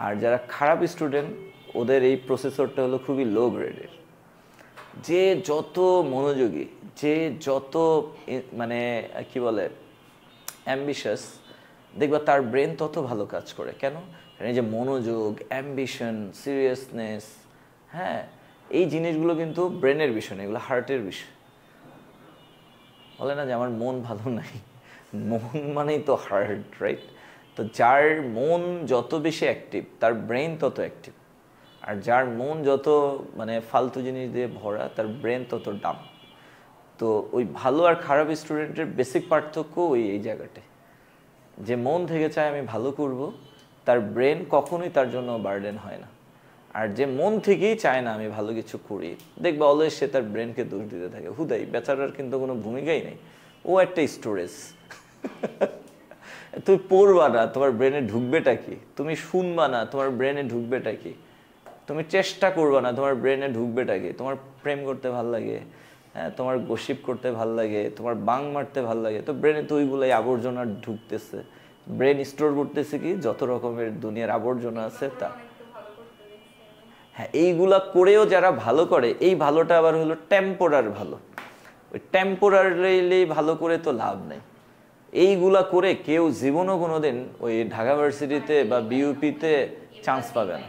আর যারা খারাপ স্টুডেন্ট ওদের এই প্রসেসরটা হলো খুবই লো গ্রেডের। যে যত মনোযোগী, যে যত মানে কি বলে অ্যাম্বিশাস, দেখবা তার ব্রেন তত ভালো কাজ করে। কেন? কারণ এই যে মনোযোগ, অ্যাম্বিশন, সিরিয়াসনেস, হ্যাঁ, এই জিনিসগুলো কিন্তু ব্রেনের বিষয় না, এগুলো হার্টের বিষয়। বলে না যে আমার মন ভালো নাই, মন মানেই তো হার্ট, রাইট? তো যার মন যত বেশি অ্যাক্টিভ তার ব্রেন তত অ্যাক্টিভ, আর যার মন যত মানে ফালতু জিনিস দিয়ে ভরা তার ব্রেন তত ডাম। তো ওই ভালো আর খারাপ স্টুডেন্টের বেসিক পার্থক্য এই জায়গাটায়, যে মন থেকে চায় আমি ভালো করব, তার ব্রেন কখনোই তার জন্য বার্ডেন হয় না। আর যে মন থেকেই চায় না আমি ভালো কিছু করি, দেখবা অলওয়েজ সে তার ব্রেনকে দোষ দিতে থাকে। হুদাই বেচারার কিন্তু কোনো ভূমিকাই নেই, ও একটা স্টোরেজ। তুমি পড়বা না, তোমার ব্রেনে ঢুকবেটা কি? তুমি শুনবা না, তোমার ব্রেনে ঢুকবেটা কি? তুমি চেষ্টা করবা না, তোমার ব্রেনে ঢুকবেটা কি? তোমার প্রেম করতে ভাল লাগে, হ্যাঁ, তোমার গসিপ করতে ভাল লাগে, তোমার বাং মারতে ভাল লাগে, তো ব্রেনে তো ওইগুলাই আবর্জনা ঢুকতেছে। ব্রেন স্টোর করতেছে কি? যত রকমের দুনিয়ার আবর্জনা আছে তা। হ্যাঁ, এইগুলা করেও যারা ভালো করে, এই ভালোটা আবার হলো টেম্পোরার ভালো। ওই টেম্পোরারি ভালো করে তো লাভ নেই। এইগুলা করে কেউ জীবনও কোনোদিন ওই ঢাকা ভার্সিটিতে বা বিইউপিতে চান্স পাবে না।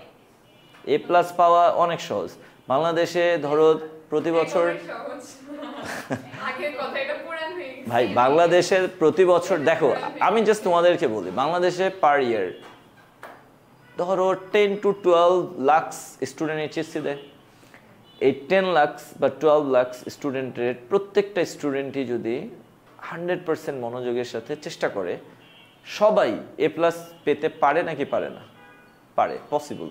এ প্লাস পাওয়া অনেক সহজ। বাংলাদেশে ধরো প্রতি বছর ভাই, বাংলাদেশের প্রতি বছর দেখো, আমি জাস্ট তোমাদেরকে বলি, বাংলাদেশে পার ইয়ার ধরো 10 to 12 লাখ স্টুডেন্ট এইচএসসি দেয়। এই 10 লাখ বা 12 লাখ স্টুডেন্টের প্রত্যেকটা স্টুডেন্টই যদি 100% মনোযোগের সাথে চেষ্টা করে, সবাই এ প্লাস পেতে পারে নাকি পারে না? পারে, পসিবল।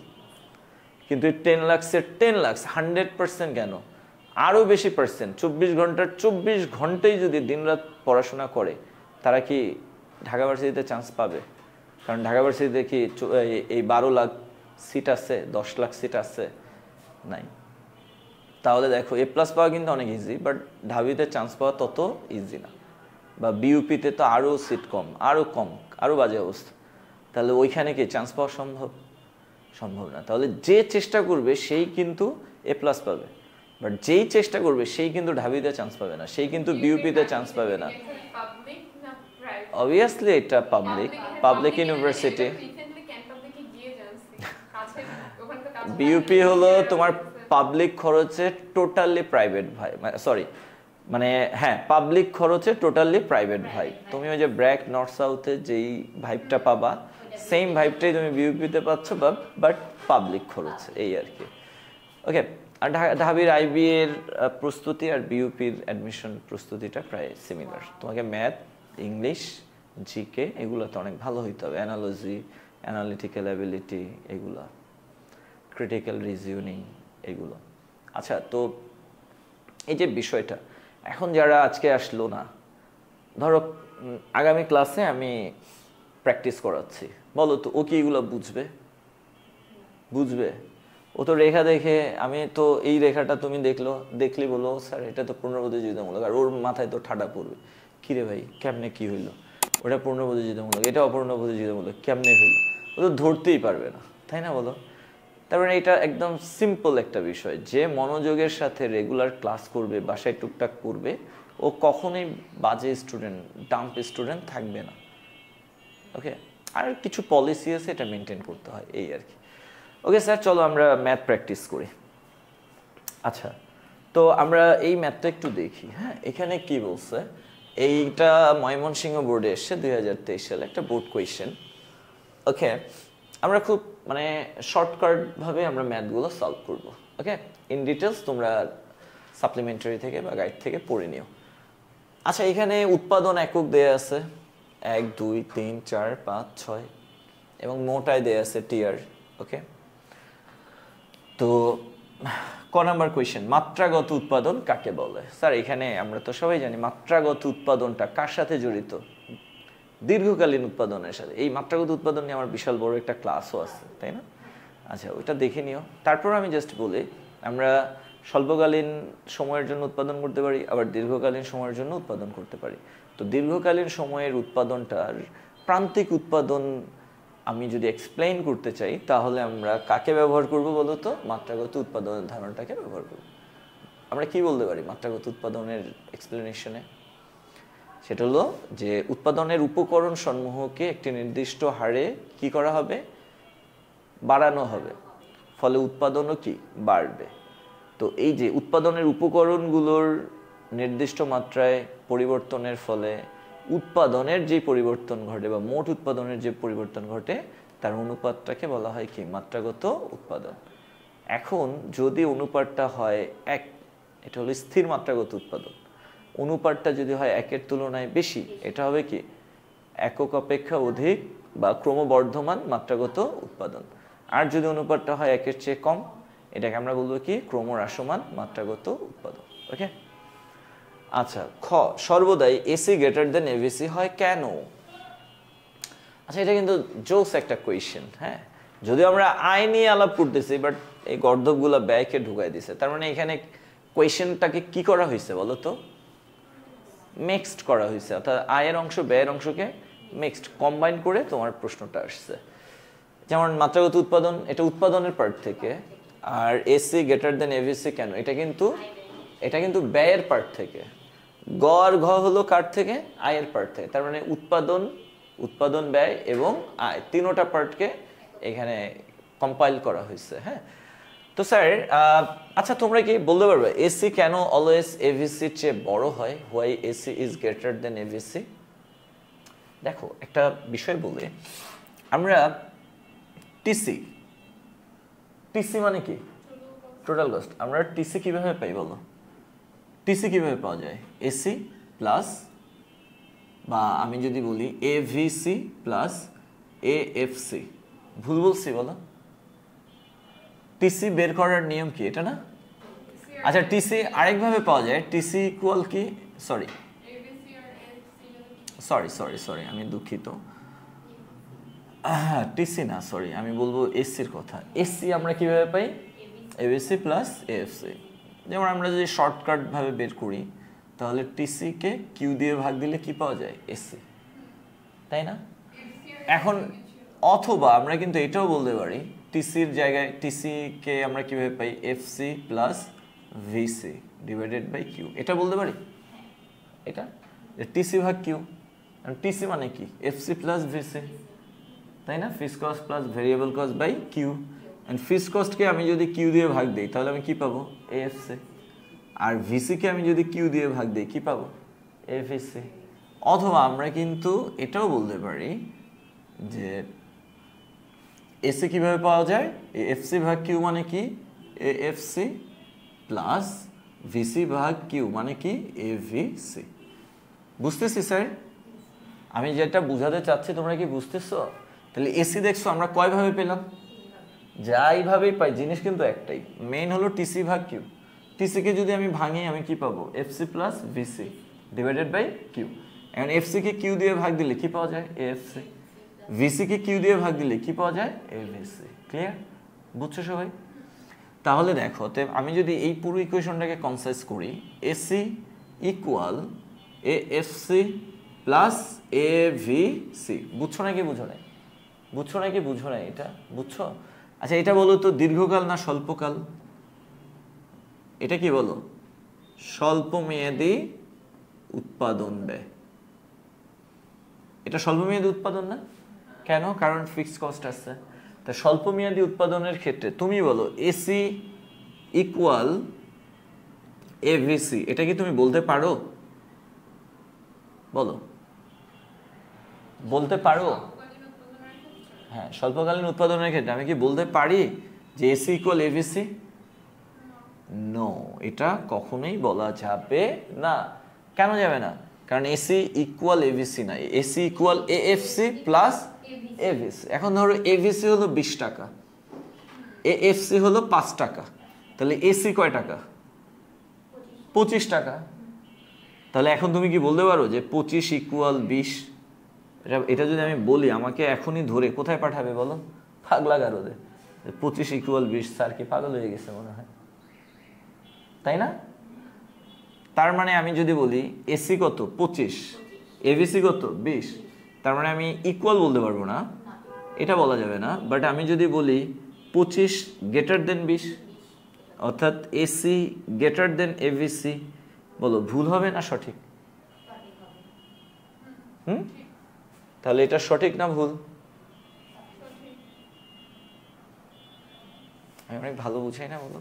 কিন্তু 10 লাখের 10 লাখ 100% কেন, আরও বেশি পার্সেন্ট 24 ঘন্টার 24 ঘন্টাই যদি দিনরাত পড়াশোনা করে, তারা কি ঢাকা ভার্সিটিতে চান্স পাবে? কারণ ঢাকা ভার্সিটিতে কি এই 12 লাখ সিট আছে, 10 লাখ সিট আছে? নাই। তাহলে দেখো এ প্লাস পাওয়া কিন্তু অনেক ইজি, বাট ঢাবিতে চান্স পাওয়া তত ইজি না, বা বিইউপিতে তো আরও সিট কম, আরও বাজে অবস্থা। তাহলে ওইখানে কি চান্স পাওয়া সম্ভব না। তাহলে যে চেষ্টা করবে সেই কিন্তু এ প্লাস পাবে, বাট যেই চেষ্টা করবে সেই কিন্তু ঢাবিতে চান্স পাবে না, সেই কিন্তু বিইউপিতে চান্স পাবে না। অবভিয়াসলি এটা পাবলিক ইউনিভার্সিটি। বিইউপি হলো তোমার পাবলিক খরচে টোটালি প্রাইভেট ভাই, সরি মানে হ্যাঁ, পাবলিক খরচে টোটালি প্রাইভেট ভাই। তুমি ওই যে ব্র্যাক নর্থ সাউথে যেই ভাইবটা পাবা, সেম ভাইবটাই তুমি বিইউপিতে পাচ্ছ, বাট পাবলিক খরচ, এই আর কি। ওকে, আর ঢাবির আইবি এর প্রস্তুতি আর বিইউপির অ্যাডমিশন প্রস্তুতিটা প্রায় সিমিলার। তোমাকে ম্যাথ, ইংলিশ, জিকে এগুলো তো অনেক ভালো হইতে হবে, অ্যানালজি, অ্যানালিটিক্যাল অ্যাবিলিটি, এগুলো ক্রিটিক্যাল রিজনিং, এগুলো। আচ্ছা, তো এই যে বিষয়টা, এখন যারা আজকে আসলো না, ধরো আগামী ক্লাসে আমি প্র্যাকটিস করাচ্ছি, বলো তো, ও কি এগুলো বুঝবে? বুঝবে? ও তো রেখা দেখে, আমি তো এই রেখাটা তুমি দেখলি বলো স্যার এটা তো পুনর্প্রতিযোগিতামূলক, আর ওর মাথায় তো ঠাডা পড়বে, কিরে ভাই কেমনে কি হইলো, ওটা পুনর্প্রতিযোগিতামূলক, এটা অপূর্ণপ্রতিযোগিতামূলক, কেমনে হইলো? ও তো ধরতেই পারবে না, তাই না বলো? তারপরে এটা একদম সিম্পল একটা বিষয়, যে মনোযোগের সাথে রেগুলার ক্লাস করবে, বাসায় টুকটাক করবে, ও কখনোই বাজে স্টুডেন্ট, ডাম্প স্টুডেন্ট থাকবে না। ওকে, আর কিছু পলিসি আছে, এটা মেনটেন করতে হয়, এই আর কি। ওকে স্যার, চলো আমরা ম্যাথ প্র্যাকটিস করি। আচ্ছা, তো আমরা এই ম্যাথটা একটু দেখি। হ্যাঁ, এখানে কি বলছে, এইটা ময়মনসিংহ বোর্ডে এসছে 2023 সালে একটা বোর্ড কোয়েশ্চেন। ওকে, আমরা খুব মানে শর্টকাটভাবে আমরা ম্যাথগুলো সলভ করব। ওকে, ইন ডিটেলস তোমরা সাপ্লিমেন্টারি থেকে বা গাইড থেকে পড়ে নিও। আচ্ছা, এখানে উৎপাদন একক দেয়া আছে 1 2 3 4 5 6 এবং মোটায় দেয়া আছে টিআর। ওকে, তো ক নাম্বার কোয়েশ্চেন, মাত্রাগত উৎপাদন কাকে বলে? স্যার এখানে আমরা তো সবাই জানি মাত্রাগত উৎপাদনটা কার সাথে জড়িত? দীর্ঘকালীন উৎপাদনের সাথে। এই মাত্রাগত উৎপাদন নিয়ে আমার বিশাল বড় একটা ক্লাসও আছে, তাই না? আচ্ছা, ওইটা দেখে নিও। তারপর আমি জাস্ট বলি, আমরা স্বল্পকালীন সময়ের জন্য উৎপাদন করতে পারি, আবার দীর্ঘকালীন সময়ের জন্য উৎপাদন করতে পারি। তো দীর্ঘকালীন সময়ের উৎপাদনটার প্রান্তিক উৎপাদন আমি যদি এক্সপ্লেইন করতে চাই, তাহলে আমরা কাকে ব্যবহার করব বলো তো? মাত্রাগত উৎপাদনের ধারণাটাকে ব্যবহার করব। আমরা কি বলতে পারি মাত্রাগত উৎপাদনের এক্সপ্লেনেশনে? সেটা হলো যে উৎপাদনের উপকরণ সমূহকে একটি নির্দিষ্ট হারে কি করা হবে? বাড়ানো হবে, ফলে উৎপাদনও কি বাড়বে। তো এই যে উৎপাদনের উপকরণগুলোর নির্দিষ্ট মাত্রায় পরিবর্তনের ফলে উৎপাদনের যে পরিবর্তন ঘটে বা মোট উৎপাদনের যে পরিবর্তন ঘটে, তার অনুপাতটাকে বলা হয় কি? মাত্রাগত উৎপাদন। এখন যদি অনুপাতটা হয় 1, এটা হলো স্থির মাত্রাগত উৎপাদন। অনুপাতটা যদি হয় 1-এর তুলনায় বেশি, এটা হবে কি? একক অপেক্ষা অধিক বা ক্রমবর্ধমান মাত্রাগত উৎপাদন। আর যদি অনুপাতটা হয় 1-এর চেয়ে কম, এটাকে আমরা বলবো কি? ক্রমহ্রাসমান মাত্রাগত উৎপাদন। ওকে, আচ্ছা, খ, সর্বদাই এসি গ্রেটার দেন এভিসি হয় কেন? আচ্ছা, এটা কিন্তু জোস একটা কোয়েশ্চেন। হ্যাঁ, যদিও আমরা আয় নিয়ে আলাপ করতেছি, বাট এই গর্ধবগুলো ব্যয়কে ঢুকাই দিছে। তার মানে এখানে কোয়েশ্চেনটাকে কি করা হয়েছে বলো তো? মিক্সড করা হয়েছে, অর্থাৎ আয়ের অংশ ব্যয়ের অংশকে মিক্সড কম্বাইন করে তোমার প্রশ্নটা আসছে। যেমন মাত্রাগত উৎপাদন, এটা উৎপাদনের পার্ট থেকে, আর এসি গ্রেটার দেন এভিসি কেন? এটা কিন্তু ব্যয়ের পার্ট থেকে। গ আর ঘ হলো কার থেকে? আয়ের পার্ট থেকে। তার মানে উৎপাদন ব্যয় এবং আয় তিনোটা পার্টকে এখানে কম্পাইল করা হয়েছে। হ্যাঁ, তো স্যার আচ্ছা, তোমরা কি বলতে পারবে এসি কেন অলওয়েজ এভিসির চেয়ে বড় হয়? Why AC is greater than ABC? দেখো, একটা বিষয় বলে, আমরা টিসি মানে কি? Total cost. আমরা টিসি কিভাবে পাই বলো? টিসি কিভাবে পাওয়া যায়? এসি প্লাস, বা আমি যদি বলি এভিসি প্লাস এএফসি। ভুল বলছি বলো? টিসি বের করার নিয়ম কি, এটা না? আচ্ছা, টিসি আরেকভাবে পাওয়া যায়। টিসি ইকুয়াল কি? সরি, আমি দুঃখিত। টিসি না, সরি, আমি বলবো এসির কথা। এসি আমরা কিভাবে পাই? ABC plus AFC. যেমন আমরা যদি শর্টকাট ভাবে বের করি, তাহলে টিসিকে কিউ দিয়ে ভাগ দিলে কি পাওয়া যায়? এসি, তাই না? এখন অথবা আমরা কিন্তু এটাও বলতে পারি, টিসির জায়গায় টিসিকে আমরা কিভাবে পাই? FC plus VC divided by Q. এটা বলতে পারি, এটা টিসি ভাগ কিউ। টিসি মানে কি? এফসি প্লাস ভিসি, তাই না? Fixed cost plus variable cost by Q. And fixed কস্টকে আমি যদি কিউ দিয়ে ভাগ দিই, তাহলে আমি কি পাবো? এএফসি। আর ভিসিকে আমি যদি কিউ দিয়ে ভাগ দিই, কি পাবো? এভিসি। অথবা আমরা কিন্তু এটাও বলতে পারি যে এসি কিভাবে পাওয়া যায়? এফসি ভাগ কিউ মানে কি? এএফসি প্লাস ভিসি ভাগ কিউ মানে কি? এভিসি। বুঝতেছি স্যার? আমি যেটা বুঝাতে চাচ্ছি তোমরা কি বুঝতেছো? তাহলে এসি দেখছো আমরা কয়ভাবে পেলাম? যাইভাবেই পাই, জিনিস কিন্তু একটাই, মেইন হলো টিসি ভাগ কিউ। টিসিকে যদি আমি ভাঙি, আমি কি পাবো? FC plus VC divided by Q. এখন এফসি কে কিউ দিয়ে ভাগ দিলে কি পাওয়া যায়? এএফসি। ভিসি কে কিউ দিয়ে ভাগ দিলে কি পাওয়া যায়, এভিসি। ক্লিয়ার? বুঝছো সবাই? তাহলে দেখো, আমি যদি এই পুরো ইকুয়েশনটাকে কনসাইজ করি, AC equal AFC plus ABC. বুঝছো নাকি বুঝো নাই? বুঝছো নাকি বুঝো নাই? এটা বুঝছো? আচ্ছা এটা বলো তো দীর্ঘকাল না স্বল্পকাল? এটা কি বলো? স্বল্প মেয়াদি উৎপাদন ব্যয়। এটা স্বল্প মেয়াদি উৎপাদন না? কেন? কারণ ফিক্সড কস্ট আছে। তা স্বল্প মেয়াদি উৎপাদনের ক্ষেত্রে তুমি বলো এসি ইকুয়াল এভিসি, এটা কি তুমি বলতে পারো? বলো, বলতে পারো? হ্যাঁ, স্বল্পকালীন উৎপাদনের ক্ষেত্রে আমি কি বলতে পারি যে এসি ইকুয়াল এভিসি? নো, এটা কখনোই বলা যাবে না। কেন যাবে না? কারণ এসি ইকুয়াল এভিসি না, AC equal AFC plus ABC. এখন ধরো এভিসি হলো 20 টাকা, এএফসি হলো 5 টাকা, তাহলে এসি কয় টাকা? 25 টাকা। তাহলে এখন তুমি কি বলতে পারো যে 25 ইকুয়াল 20? এটা যদি আমি বলি, আমাকে এখনই ধরে কোথায় পাঠাবে বলো? পাগলা গারদে। 25 ইকুয়াল 20, স্যার কি পাগল হয়ে গেছে মনে হয়, তাই না? তার মানে আমি যদি বলি এসি কত 25, এভিসি কত 20, তার মানে আমি ইকুয়াল বলতে পারবো না, এটা বলা যাবে না। বাট আমি যদি বলি 25 গ্রেটার দেন 20, অর্থাৎ এসি গ্রেটার দেন এভিসি, বলো ভুল হবে না সঠিক? তাহলে এটা সঠিক না ভুল? আমি অনেক ভালো বুঝাই না, বলো?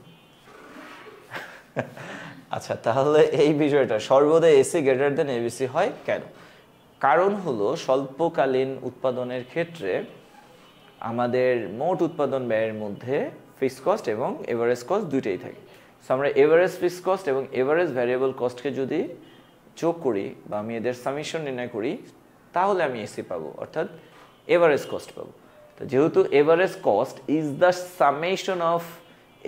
আচ্ছা, তাহলে এই বিষয়টা সর্বদা এসি গ্রেটার দেন এবিসি হয় কেন? কারণ হলো স্বল্পকালীন উৎপাদনের ক্ষেত্রে আমাদের মোট উৎপাদন ব্যয়ের মধ্যে ফিক্সড কস্ট এবং এভারেজ কস্ট দুইটাই থাকে। সো আমরা এভারেজ ফিক্সড কস্ট এবং এভারেজ ভ্যারিয়েবল কস্টকে যদি যোগ করি বা আমি এদের সামেশন নির্ণয় করি, তাহলে আমি এসি পাবো, অর্থাৎ এভারেজ কস্ট পাবো। তো যেহেতু average cost is the summation of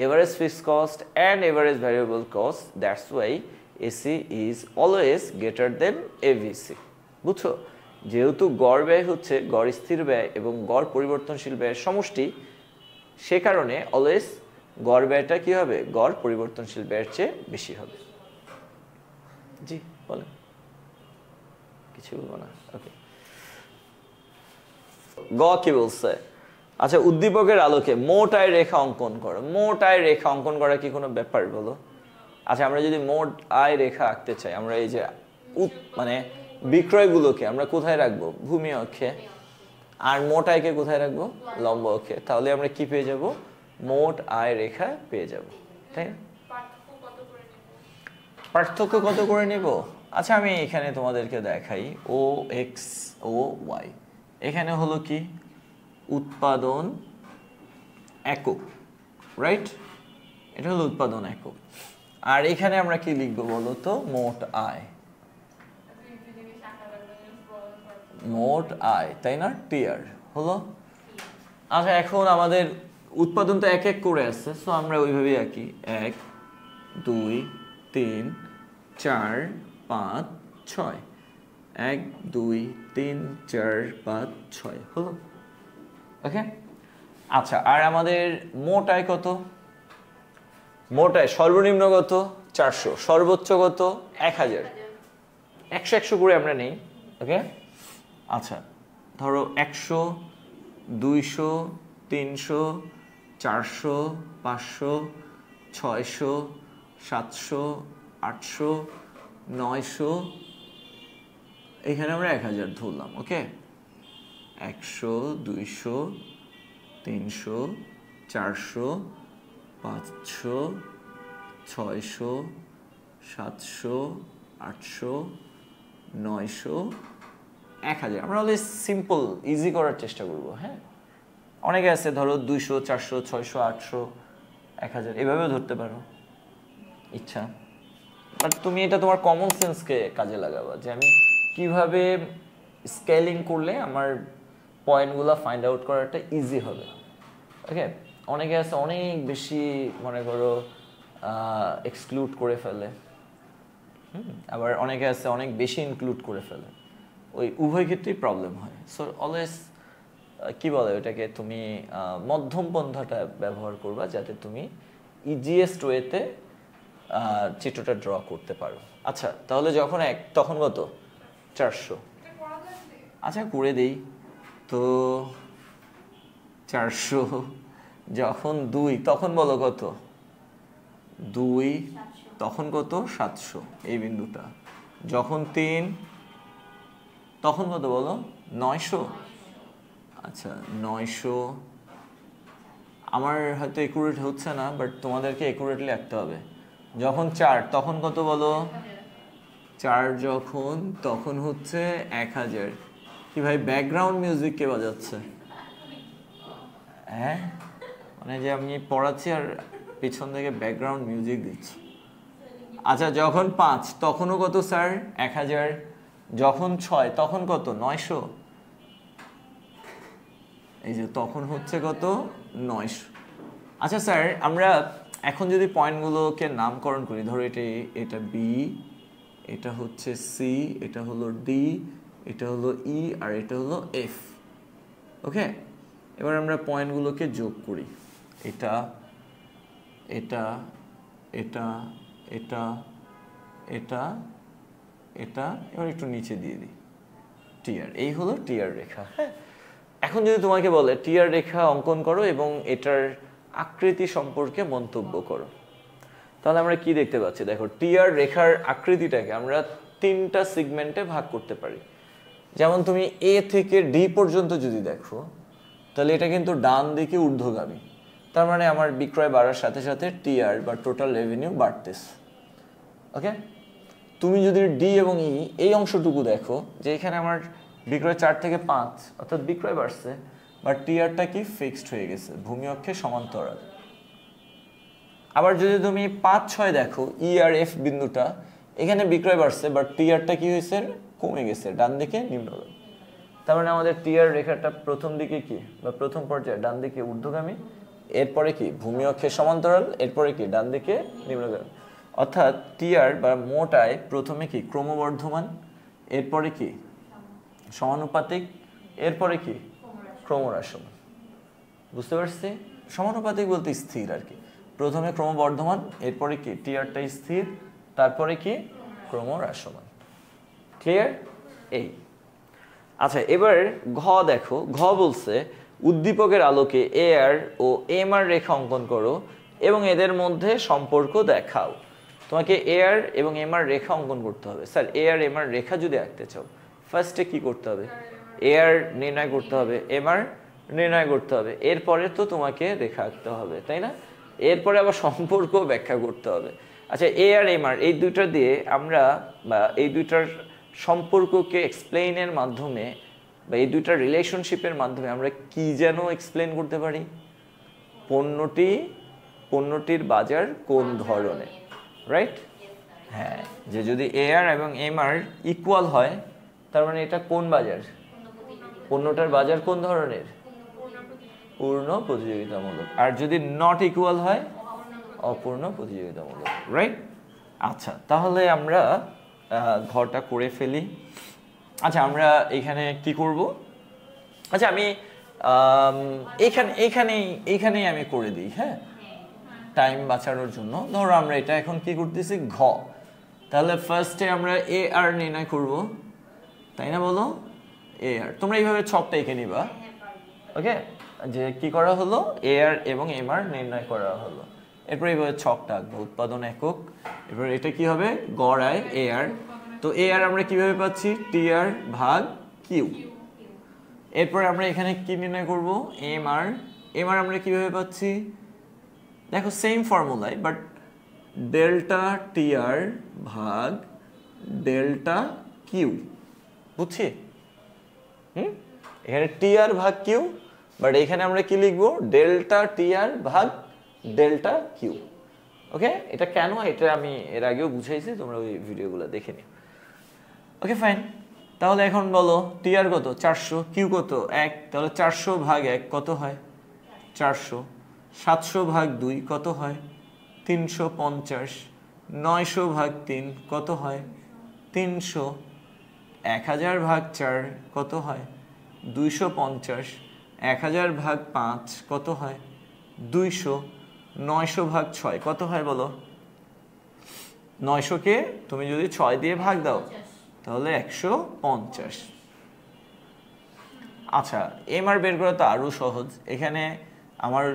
average fixed cost and average variable cost, that's why AC is always greater than AVC. বুঝছো? যেহেতু গড় ব্যয় হচ্ছে গড় স্থির ব্যয় এবং গড় পরিবর্তনশীল ব্যয়ের সমষ্টি, সে কারণে অলওয়েজ গড় ব্যয়টা কি হবে? গড় পরিবর্তনশীল ব্যয়ের চেয়ে বেশি হবে। জি বলেন, কিছু বলবো না? ওকে, গ কি বলছে? আচ্ছা, উদ্দীপকের আলোকে মোট আয় রেখা অঙ্কন করো। মোট আয় রেখা অঙ্কন করা কি কোনো ব্যাপার বলো? আচ্ছা, আমরা যদি মোট আয় রেখা আঁকতে চাই, আমরা এই যে মানে বিক্রয়গুলোকে আমরা কোথায় রাখবো? ভূমি অক্ষে। আর মোট আয়কে কোথায় রাখবো? লম্ব অক্ষে। তাহলে আমরা কি পেয়ে যাব? মোট আয় রেখা পেয়ে যাব, তাই না? পার্থক্য কত করে নেব? আচ্ছা, আমি এখানে তোমাদেরকে দেখাই। ও এক্স ও ওয়াই, এখানে হলো কি উৎপাদন একক, রাইট? এটা হলো উৎপাদন একক। আর এখানে আমরা কি লিখবো বলো তো? মোট আয়। মোট আয়, তাই না? টিআর হলো। আচ্ছা, এখন আমাদের উৎপাদন তো এক এক করে আসছে, সো আমরা ওইভাবেই আঁকি। 1 2 3 4 5 6, 1 2 3 4 5 6 হলো। ওকে, আচ্ছা, আর আমাদের মোট আয় কত? মোট আয় সর্বনিম্ন কত? 400, সর্বোচ্চ কত? 1000। 100 100 করে আমরা নেই। ওকে, আচ্ছা, ধরো 100 200 300 400 500 600 700 800 900, এখানে আমরা 1000 ধরলাম। ওকে, 100 200 300 400 500 600 700 800 900 1000। আমরা অলওয়েজ সিম্পল ইজি করার চেষ্টা করব। হ্যাঁ, অনেকে আছে ধরো 200 400 600 800 1000 এভাবেও ধরতে পারো ইচ্ছা। বাট তুমি এটা তোমার কমন সেন্সকে কাজে লাগাবা, যে আমি কিভাবে স্কেলিং করলে আমার পয়েন্টগুলো ফাইন্ড আউট করাটা ইজি হবে। ওকে, অনেকে আছে অনেক বেশি মনে করো এক্সক্লুড করে ফেলে, আবার অনেকে আছে অনেক বেশি ইনক্লুড করে ফেলে। ওই উভয় ক্ষেত্রেই প্রবলেম হয়। সো অলওয়েজ কি বলে ওটাকে, তুমি মধ্যম পন্থাটা ব্যবহার করবা যাতে তুমি ইজিয়েস্ট ওয়েতে চিত্রটা ড্র করতে পারো। আচ্ছা তাহলে যখন 1 তখন কত 400। আচ্ছা করে দেই তো। 400 যখন 2 তখন বলো কত, 2 তখন কত 700 এই বিন্দুটা। যখন 3 তখন কত বলো 900। আচ্ছা 900 আমার হয়তো একুরেট হচ্ছে না, বাট তোমাদেরকে একুরেটলি লিখতে হবে। যখন 4 তখন কত বলো, 4 যখন তখন হচ্ছে 1000। কি ভাই ব্যাকগ্রাউন্ড মিউজিক কে বাজাচ্ছে? হ্যাঁ মানে যে আমি পড়াচ্ছি আর পিছন থেকে ব্যাকগ্রাউন্ড মিউজিক দিচ্ছি। আচ্ছা যখন 5 তখনও কত স্যার 1000। যখন 6 তখন কত 900। এই যে তখন হচ্ছে কত 900। আচ্ছা স্যার আমরা এখন যদি পয়েন্টগুলোকে নামকরণ করি, ধরো এটা বি, এটা হচ্ছে সি, এটা হলো ডি, এটা হলো ই আর এটা হলো এফ। ওকে এবার আমরা পয়েন্টগুলোকে যোগ করি। এটা এটা এটা এটা এটা এটা এবার একটু নিচে দিয়ে দিই টিআর। এই হলো টিআর রেখা। হ্যাঁ এখন যদি তোমাকে বলে টিআর রেখা অঙ্কন করো এবং এটার আকৃতি সম্পর্কে মন্তব্য করো, তাহলে আমরা কি দেখতে পাচ্ছি? দেখো টিআর রেখার আকৃতিটাকে আমরা 3টা সেগমেন্টে ভাগ করতে পারি। যেমন তুমি এ থেকে ডি পর্যন্ত যদি দেখো তাহলে এটা কিন্তু ডান দিকে ঊর্ধ্বগামী, তার মানে আমার বিক্রয় বাড়ার সাথে সাথে টিআর বা টোটাল রেভিনিউ বাড়তেছে। ওকে তুমি যদি ডি এবং ই এই অংশটুকু দেখো যে এখানে আমার বিক্রয় 4 থেকে 5 অর্থাৎ বিক্রয় বাড়ছে, বাট টিআরটা কি ফিক্সড হয়ে গেছে ভূমি অক্ষে সমান্তরাল। আবার যদি তুমি 5-6 দেখো ই আর এফ বিন্দুটা, এখানে বিক্রয় বাড়ছে বাট টিআরটা কি হয়েছে কমে গেছে ডান দিকে নিম্নগামী। তার মানে আমাদের টিআর রেখাটা প্রথম দিকে কি বা প্রথম পর্যায়ে ডান দিকে ঊর্ধ্বগামী, এরপরে কি ভূমি অক্ষে সমান্তরাল, এরপরে কি ডান দিকে নিম্নগামী। অর্থাৎ টিআর বা মোট আয় প্রথমে কি ক্রমবর্ধমান, এরপরে কি সমানুপাতিক, এরপরে কি ক্রমহ্রাসমান। বুঝতে পারছি? সমানুপাতিক বলতে স্থির আর কি। প্রথমে ক্রমবর্ধমান, এরপরে কি টিআরটা স্থির, তারপরে কি ক্রমহ্রাসমান। ক্লিয়ার? এই আচ্ছা এবার ঘ দেখো, ঘ বলছে উদ্দীপকের আলোকে এ আর ও এম আর রেখা অঙ্কন করো এবং এদের মধ্যে সম্পর্ক দেখাও। তোমাকে এ আর এবং এম আর রেখা অঙ্কন করতে হবে। স্যার এ আর এম আর রেখা যদি আঁকতে চাও ফার্স্টে কি করতে হবে? এ আর নির্ণয় করতে হবে, এম আর নির্ণয় করতে হবে, এরপরে তো তোমাকে রেখা আঁকতে হবে, তাই না? এরপরে আবার সম্পর্ক ব্যাখ্যা করতে হবে। আচ্ছা এ আর এম আর এই দুইটা দিয়ে আমরা বা এই দুইটার সম্পর্ককে এক্সপ্লেইনের মাধ্যমে বা এই দুইটার রিলেশনশিপের মাধ্যমে আমরা কি যেন এক্সপ্লেইন করতে পারি? পণ্যটির বাজার কোন ধরনের, রাইট? হ্যাঁ যে যদি এ আর এবং এম আর ইকুয়াল হয় তার মানে এটা কোন বাজার? পণ্যটার বাজার কোন ধরনের? পূর্ণ প্রতিযোগিতামূলক। আর যদি নট ইকুয়াল হয় অপূর্ণ প্রতিযোগিতামূলক, রাইট? আচ্ছা তাহলে আমরা ঘরটা করে ফেলি। আচ্ছা আমরা এখানে কি করব? আচ্ছা আমি এইখানেই আমি করে দিই, হ্যাঁ টাইম বাঁচানোর জন্য। ধরো আমরা এটা এখন কি করতেছি ঘ, তাহলে ফার্স্টে আমরা এ আর নির্ণয় করব, তাই না বলো? এ আর তোমরা এইভাবে ছকটা এঁকে নিবা। ওকে যে কি করা হলো এ আর এবং এম আর নির্ণয় করা হলো, এরপর এইভাবে ছকটা আঁকবো উৎপাদন একক। এবার এটা কি হবে গড় আয় এ আর, তো এ আর আমরা কিভাবে পাচ্ছি টি আর ভাগ কিউ। এরপর আমরা এখানে কি নির্ণয় করব এম আর, এম আর আমরা কিভাবে পাচ্ছি দেখো সেম ফর্মুলায় বাট ডেল্টা টি আর ভাগ ডেল্টা কিউ। বুঝছি? এখানে টি আর ভাগ কিউ, বাট এখানে আমরা কি লিখবো ডেল্টা টি আর ভাগ ডেল্টা কিউ। ওকে এটা কেন এটা আমি এর আগেও বুঝাইছি, তোমরা ওই ভিডিওগুলো দেখে নিও। ওকে ফাইন, তাহলে এখন বলো টি আর কত 400, কিউ কত 1, তাহলে 400 ভাগ 1 কত হয় 400, 700 ভাগ 2 কত হয় 350, 900 ভাগ 3 কত হয় 300, 1000 ভাগ 4 কত হয় 250, 1000 ভাগ 5 কত হয় 200, 900 ভাগ 6 কত হয় বলো? 900 কে তুমি যদি 6 দিয়ে ভাগ দাও তাহলে 150। আচ্ছা এমআর বের করা তো আরো সহজ। এখানে আমার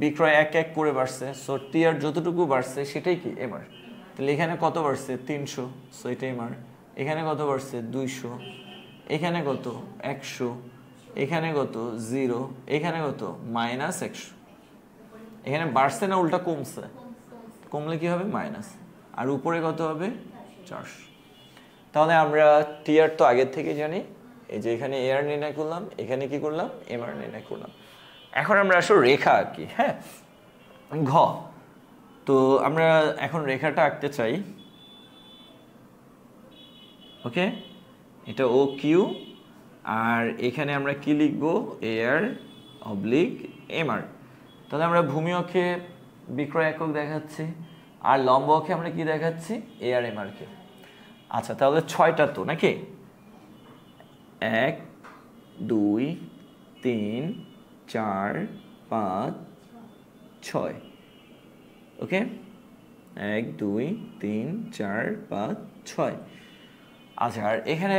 বিক্রয় এক এক করে বাড়ছে, সো টিআর যতটুকু বাড়ছে সেটাই কি এমআর। তাহলে এখানে কত বাড়ছে 300, সো এটা এমআর। এখানে কত বাড়ছে 200, এখানে কত 100, এখানে কত 0, এখানে কত -100। এখানে বাড়ছে না উল্টা কমছে? কমলে কি হবে মাইনাস, আর উপরে কত হবে 400। তাহলে আমরা টিআর তো আগের থেকে জানি, এই যে এখানে এআর নির্ণয় করলাম, এখানে কি করলাম এমআর নির্ণয় করলাম। এখন আমরা আসলে রেখা আঁকি। হ্যাঁ ঘ, তো আমরা এখন রেখাটা আঁকতে চাই। ওকে, এটা ও কিউ, আর এখানে আমরা কি লিখবো এআর অবলিক এমআর। তাহলে আমরা ভূমি অক্ষে বিক্রয় একক দেখাচ্ছি, আর লম্ব অক্ষে আমরা কি দেখাচ্ছি এআর এমআর কে। আচ্ছা তাহলে 6টা তো নাকি, 1 2 3 4 5 6। ওকে 1 2 3 4 5 6। আচ্ছা আর এখানে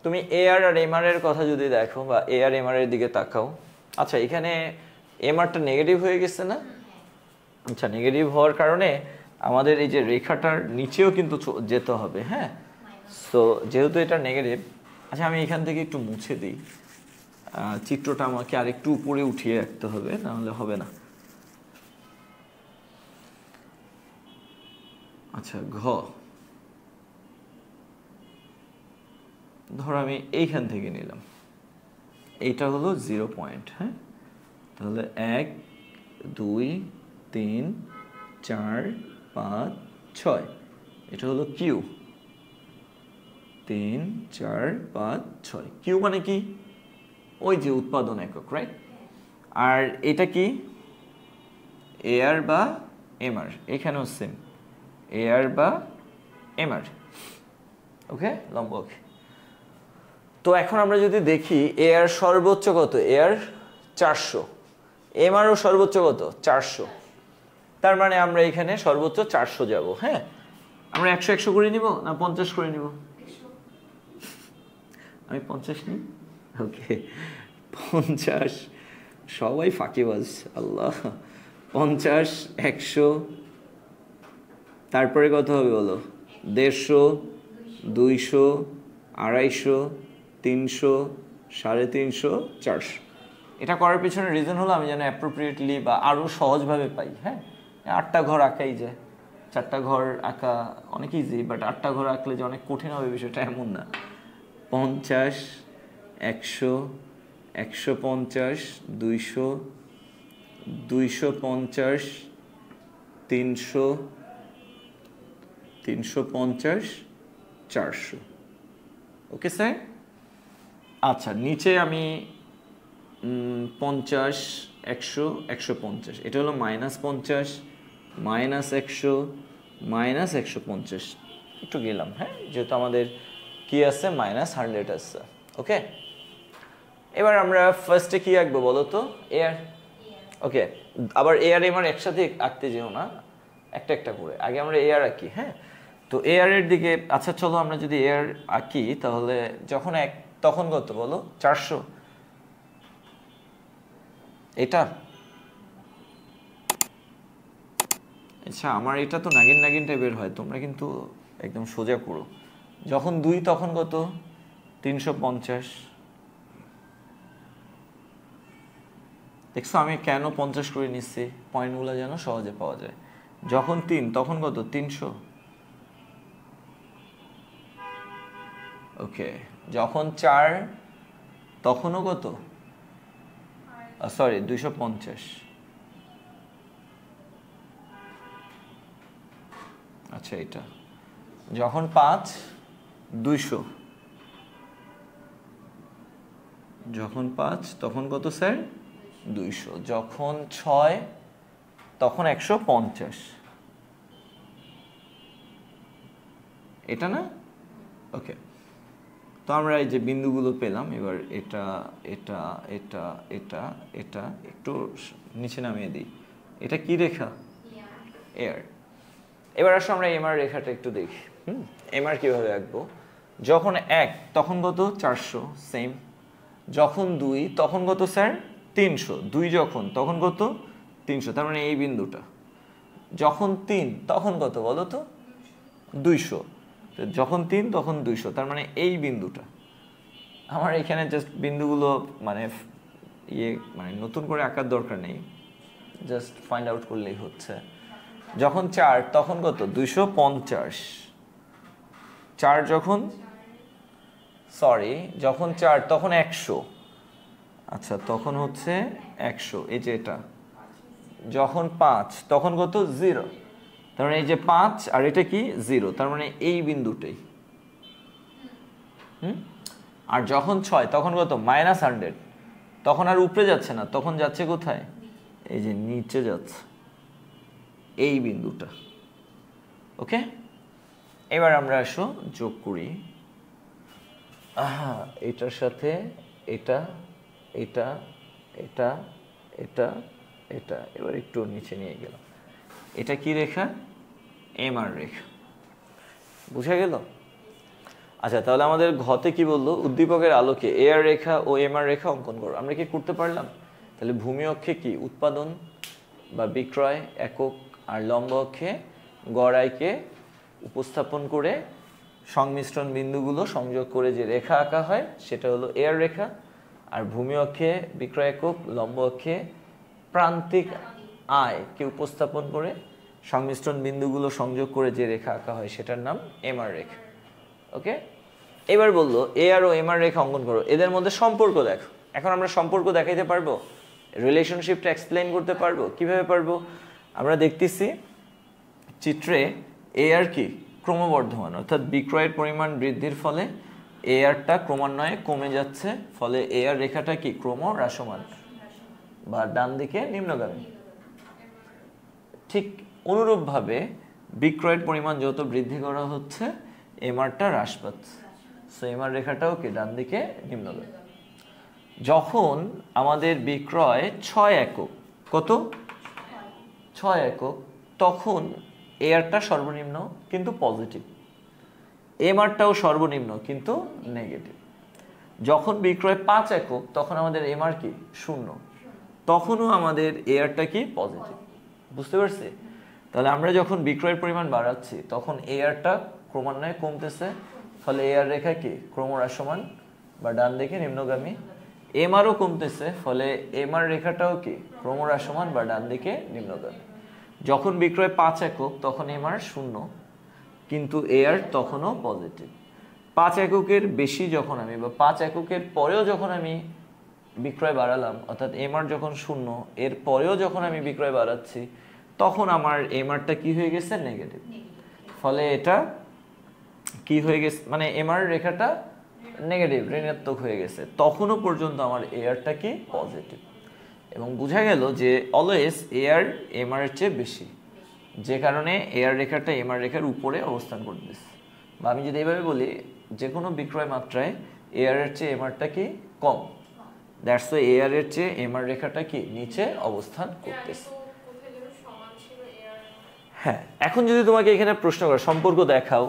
তুমি এআর আর এমআর এর কথা যদি দেখো, বা এআর এমআর এর দিকে তাকাও, আচ্ছা এখানে এমআরটা নেগেটিভ হয়ে গেছে না? আচ্ছা নেগেটিভ হওয়ার কারণে আমাদের এই যে রেখাটার নিচেও কিন্তু যেতে হবে। হ্যাঁ সো যেহেতু এটা নেগেটিভ, আচ্ছা আমি এখান থেকে একটু মুছে দিই, চিত্রটা আমাকে আরেকটু উপরে উঠিয়ে রাখতে হবে, নাহলে হবে না। আচ্ছা ঘ, ধর আমি এইখান থেকে নিলাম, এইটা হলো 0 পয়েন্ট। হ্যাঁ তাহলে 1 2 3 4 5 6, এটা হলো কিউ। 3 4 5 6, কিউ মানে কি ওই যে উৎপাদন একক, রাইট? আর এটা কি এআর বা এমআর, এখানেও সেম এআর বা এমআর। ওকে লম্ব অক্ষে। তো এখন আমরা যদি দেখি এআর সর্বোচ্চ কত, এআর 400, এমআরও সর্বোচ্চ কত 400, তার মানে আমরা এখানে সর্বোচ্চ 400 যাব। হ্যাঁ আমরা 100 100 করে নিব না 50 করে নিব? আমি 50 নিই। ওকে 50, সবাই ফাঁকিবাজ আল্লাহ। 50 100, তারপরে কত হবে বলো 150, 200, 250, 300, 350, 400। এটা করার পিছনে রিজন হলো আমি যেন অ্যাপ্রোপ্রিয়েটলি বা আরও সহজভাবে পাই। হ্যাঁ 8টা ঘর আঁকাই যায়, 4টা ঘর আঁকা অনেক ইজি, বাট 8টা ঘর আঁকলে যে অনেক কঠিন হবে বিষয়টা এমন না। 50 100 150 200 250 300 350 400। Okay sir. আচ্ছা নিচে আমি 50 100 150, এটা হলো -50 -100 -150, একটু গেলাম। হ্যাঁ যেহেতু আমাদের কি আছে -100 আছে। ওকে এবার আমরা ফার্স্টে কি আঁকবো বলো তো এআর। ওকে আবার এআর এমআর একসাথে আঁকতে যেও না, একটা একটা করে আগে আমরা এআর আঁকি। হ্যাঁ তো এআর এর দিকে, আচ্ছা চলো আমরা যদি এআর আঁকি তাহলে যখন এক তখন কত বলো 400, এটা। আচ্ছা আমার এটা তো নাগিন নাগিন টাইপের হয়, তোমরা কিন্তু একদম সোজা করো। যখন 2 তখন কত 350। দেখছো আমি কেন 50 করে নিচ্ছি, পয়েন্টগুলো যেন সহজে পাওয়া যায়। যখন 3 তখন কত 300। ওকে যখন 4 তখনও কত, সরি 250। আচ্ছা এটা যখন 5 200, যখন 5 তখন কত স্যার 200, যখন 6 তখন 150, এটা না? ওকে তো আমরা এই যে বিন্দুগুলো পেলাম, এবার এটা এটা এটা এটা এটা একটু নিচে নামিয়ে দিই। এটা কি রেখা? এয়ার। এবার আসো আমরা এমআর রেখাটা একটু দেখি। এমআর কিভাবে আঁকবো? যখন 1 তখন কত? 400, সেম। যখন 2 তখন কত স্যার? 300। 2 যখন তখন কত? 300, তার মানে এই বিন্দুটা। যখন 3 তখন কত বলো তো? 200। যখন 3 তখন 200, তার মানে এই বিন্দুটা। আমার এখানে জাস্ট বিন্দুগুলো মানে মানে নতুন করে আঁকার দরকার নেই, জাস্ট ফাইন্ড আউট করলেই হচ্ছে। যখন 4 তখন কত? 250। 4 যখন যখন 4 তখন 100। আচ্ছা, তখন হচ্ছে 100, এই যে এটা। যখন 5 তখন কত? 0। তার মানে এই যে 5 আর এটা কি? 0, তার মানে এই বিন্দুটাই। আর যখন 6 তখন কত? -100। তখন আর উপরে যাচ্ছে না, তখন যাচ্ছে কোথায়? এই যে নিচে যাচ্ছে, এই বিন্দুটা। ওকে, এবার আমরা আসো যোগ করি। এটার সাথে এটা এটা এটা এটা এটা, এবার একটু নিচে নিয়ে গেলাম। এটা কি রেখা? এমআর রেখা। বুঝা গেল? আচ্ছা, তাহলে আমাদের ঘতে কি বললো? উদ্দীপকের আলোকে এআর রেখা ও এমআর রেখা অঙ্কন করো। আমরা কি করতে পারলাম? তাহলে ভূমি অক্ষে কি? উৎপাদন বা বিক্রয় একক, আর লম্ব অক্ষে গড় আয়কে উপস্থাপন করে সংমিশ্রণ বিন্দুগুলো সংযোগ করে যে রেখা আঁকা হয় সেটা হলো এআর রেখা। আর ভূমি অক্ষে বিক্রয় একক, লম্ব অক্ষে প্রান্তিক আয়কে উপস্থাপন করে সংমিশ্রণ বিন্দুগুলো সংযোগ করে যে রেখা আঁকা হয় সেটার নাম এমআর রেখা। ওকে, এবার বললো এআর ও এমআর রেখা অঙ্কন করো, এদের মধ্যে সম্পর্ক দেখো। এখন আমরা সম্পর্ক দেখাইতে পারবো, রিলেশনশিপটা এক্সপ্লেইন করতে পারবো। কিভাবে পারবো? আমরা দেখতেছি চিত্রে এআর কি? ক্রমবর্ধমান, অর্থাৎ বিক্রয়ের পরিমাণ বৃদ্ধির ফলে এআরটা ক্রমান্বয়ে কমে যাচ্ছে, ফলে এআর রেখাটা কি? ক্রমহ্রাসমান বা ডান দিকে নিম্নগামী। ঠিক অনুরূপভাবে বিক্রয়ের পরিমাণ যত বৃদ্ধি করা হচ্ছে এমআরটা হ্রাস পাচ্ছে, সো এমআর রেখাটাও কি? ডান দিকে নিম্নগামী। যখন আমাদের বিক্রয় 6 একক, কত? 6 একক, তখন এআরটা সর্বনিম্ন কিন্তু পজিটিভ, এমআরটাও সর্বনিম্ন কিন্তু নেগেটিভ। যখন বিক্রয় 5 একক তখন আমাদের এমআর কি? 0, তখনও আমাদের এআরটা কি? পজিটিভ। বুঝতে পারছি? তাহলে আমরা যখন বিক্রয়ের পরিমাণ বাড়াচ্ছি তখন এআরটা ক্রমান্বয়ে কমতেছে, ফলে এআর রেখা কি? ক্রমহ্রাসমান বা ডান দিকে নিম্নগামী। এমআরও কমতেছে, ফলে এমআর রেখাটাও কি? ক্রমহ্রাসমান বা ডান দিকে নিম্নগামী। যখন বিক্রয় 5 একক তখন এমআর 0, কিন্তু এআর তখনও পজিটিভ। 5 এককের বেশি যখন আমি বা 5 এককের পরেও যখন আমি বিক্রয় বাড়ালাম, অর্থাৎ এমআর যখন 0 এর পরেও যখন আমি বিক্রয় বাড়াচ্ছি তখন আমার এমআরটা কি হয়ে গেছে? নেগেটিভ। ফলে এটা কি হয়ে গেছে? মানে এমআর রেখাটা নেগেটিভ, ঋণাত্মক হয়ে গেছে, তখনও পর্যন্ত আমার এআরটা কি? পজিটিভ। এবং বোঝা গেল যে অলওয়েজ এআর এমআর এর চেয়ে বেশি, যে কারণে এআর রেখাটা এমআর রেখার উপরে অবস্থান করতেছে। বা আমি যদি এইভাবে বলি, যে কোনো বিক্রয় মাত্রায় এআর এর চেয়ে এমআরটা কি? কম, দ্যাটস ওয়াই এআর এর চেয়ে এমআর রেখাটা কি? নিচে অবস্থান করতেছে। হ্যাঁ, এখন যদি তোমাকে এখানে প্রশ্ন করে সম্পর্ক দেখাও,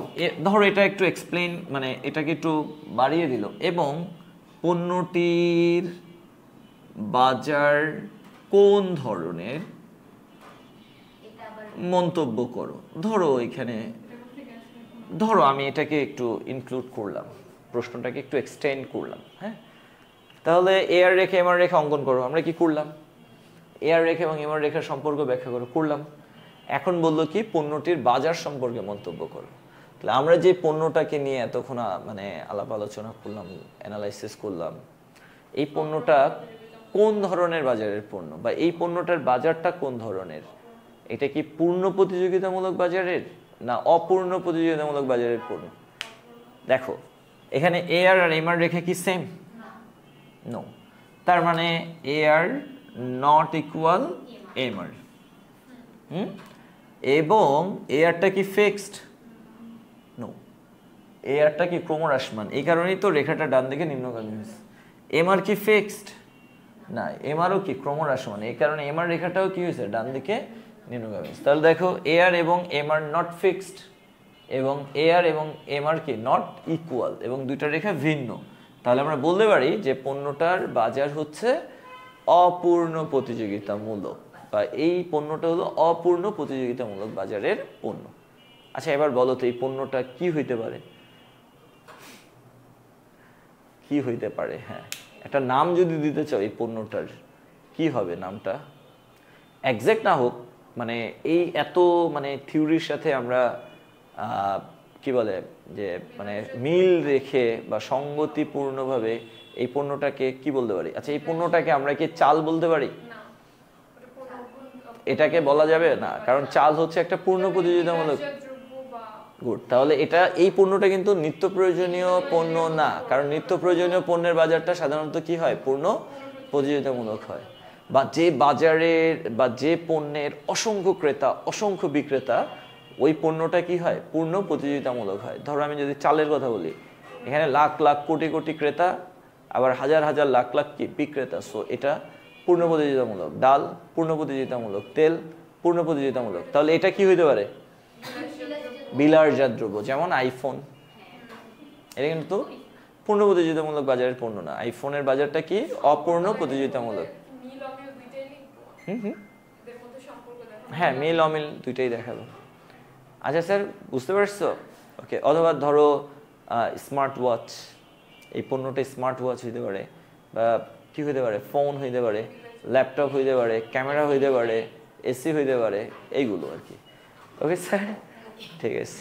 ধরো এটা একটু এক্সপ্লেইন, মানে এটাকে একটু বাড়িয়ে দিল, এবং পণ্যটির বাজার কোন ধরনের মন্তব্য করো। ধরো এখানে, ধরো আমি এটাকে একটু ইনক্লুড করলাম, প্রশ্নটাকে একটু এক্সটেন্ড করলাম। হ্যাঁ, তাহলে এআর রেখা এমআর রেখা অঙ্কন করো। আমরা কি করলাম? এআর রেখা এবং এমআর রেখার সম্পর্ক ব্যাখ্যা করলাম। এখন বললো কি? পণ্যটির বাজার সম্পর্কে মন্তব্য করো। তাহলে আমরা যে পণ্যটাকে নিয়ে এতক্ষণ মানে আলাপ আলোচনা করলাম, অ্যানালাইসিস করলাম, এই পণ্যটা কোন ধরনের বাজারের পণ্য, বা এই পণ্যটার বাজারটা কোন ধরনের? এটা কি পূর্ণ প্রতিযোগিতামূলক বাজারের না অপূর্ণ প্রতিযোগিতামূলক বাজারের পণ্য? দেখো এখানে এআর আর এমআর রেখা কি সেম? নো, তার মানে এআর নট ইকুয়াল এমআর। এবং এআরটা কি ফিক্সড? নো, এআরটা কি ক্রমহ্রাসমান, এই কারণেই তো রেখাটা ডান দিকে নিম্নগামী হয়েছে। এমআর কি ফিক্সড না, এমআরও কি ক্রমহ্রাসমান, এই কারণে এমআর রেখাটাও কি হয়েছে ডান দিকে নিম্নগামী। তাহলে দেখো এআর এবং এমআর নট ফিক্সড, এবং এআর এবং এমআর কি নট ইকুয়াল, এবং দুইটা রেখা ভিন্ন। তাহলে আমরা বলতে পারি যে পণ্যটার বাজার হচ্ছে অপূর্ণ প্রতিযোগিতামূলক, বা এই পণ্যটা হলো অপূর্ণ প্রতিযোগিতামূলক বাজারের পণ্য। আচ্ছা এবার বলো তো এই পণ্যটা কি হইতে পারে, কি হইতে পারে? হ্যাঁ, একটা নাম যদি দিতে চাও এই পণ্যটার, কি হবে নামটা? একজ্যাক্ট না হোক, মানে এই এত মানে থিওরির সাথে আমরা কি বলে যে মানে মিল রেখে বা সঙ্গতিপূর্ণভাবে এই পণ্যটাকে কি বলতে পারি? আচ্ছা এই পণ্যটাকে আমরা কি চাল বলতে পারি? এটাকে বলা যাবে না, কারণ চাল হচ্ছে একটা পূর্ণ প্রতিযোগিতামূলক গুড। তাহলে এটা এই পণ্যটা কিন্তু নিত্য প্রয়োজনীয় পণ্য না, কারণ নিত্য প্রয়োজনীয় পণ্যের বাজারটা সাধারণত কি হয়? পূর্ণ প্রতিযোগিতামূলক হয়। বা যে বাজারের বা যে পণ্যের অসংখ্য ক্রেতা অসংখ্য বিক্রেতা, ওই পণ্যটা কি হয়? পূর্ণ প্রতিযোগিতামূলক হয়। ধরো আমি যদি চালের কথা বলি, এখানে লাখ লাখ কোটি কোটি ক্রেতা, আবার হাজার হাজার লাখ লাখ কি বিক্রেতা, সো এটা পূর্ণ প্রতিযোগিতামূলক। ডাল পূর্ণ প্রতিযোগিতামূলক, তেল পূর্ণ প্রতিযোগিতামূলক। তাহলে এটা কি হইতে পারে? বিলাসজাত দ্রব্য, যেমন আইফোন, এটা কিন্তু পূর্ণ প্রতিযোগিতামূলক বাজারের পণ্য না। আইফোনের বাজারটা কি? অপূর্ণ প্রতিযোগিতামূলক। হ্যাঁ, মিল অমিল দুইটাই দেখাবো। আচ্ছা স্যার বুঝতে পারছো? ওকে। অথবা ধরো স্মার্ট ওয়াচ, এই পণ্যটা স্মার্ট ওয়াচ হইতে পারে, বা কি হইতে পারে? ফোন হইতে পারে, ল্যাপটপ হইতে পারে, ক্যামেরা হইতে পারে, এসি হইতে পারে, এইগুলো আর কি। ওকে স্যার, ঠিক আছে।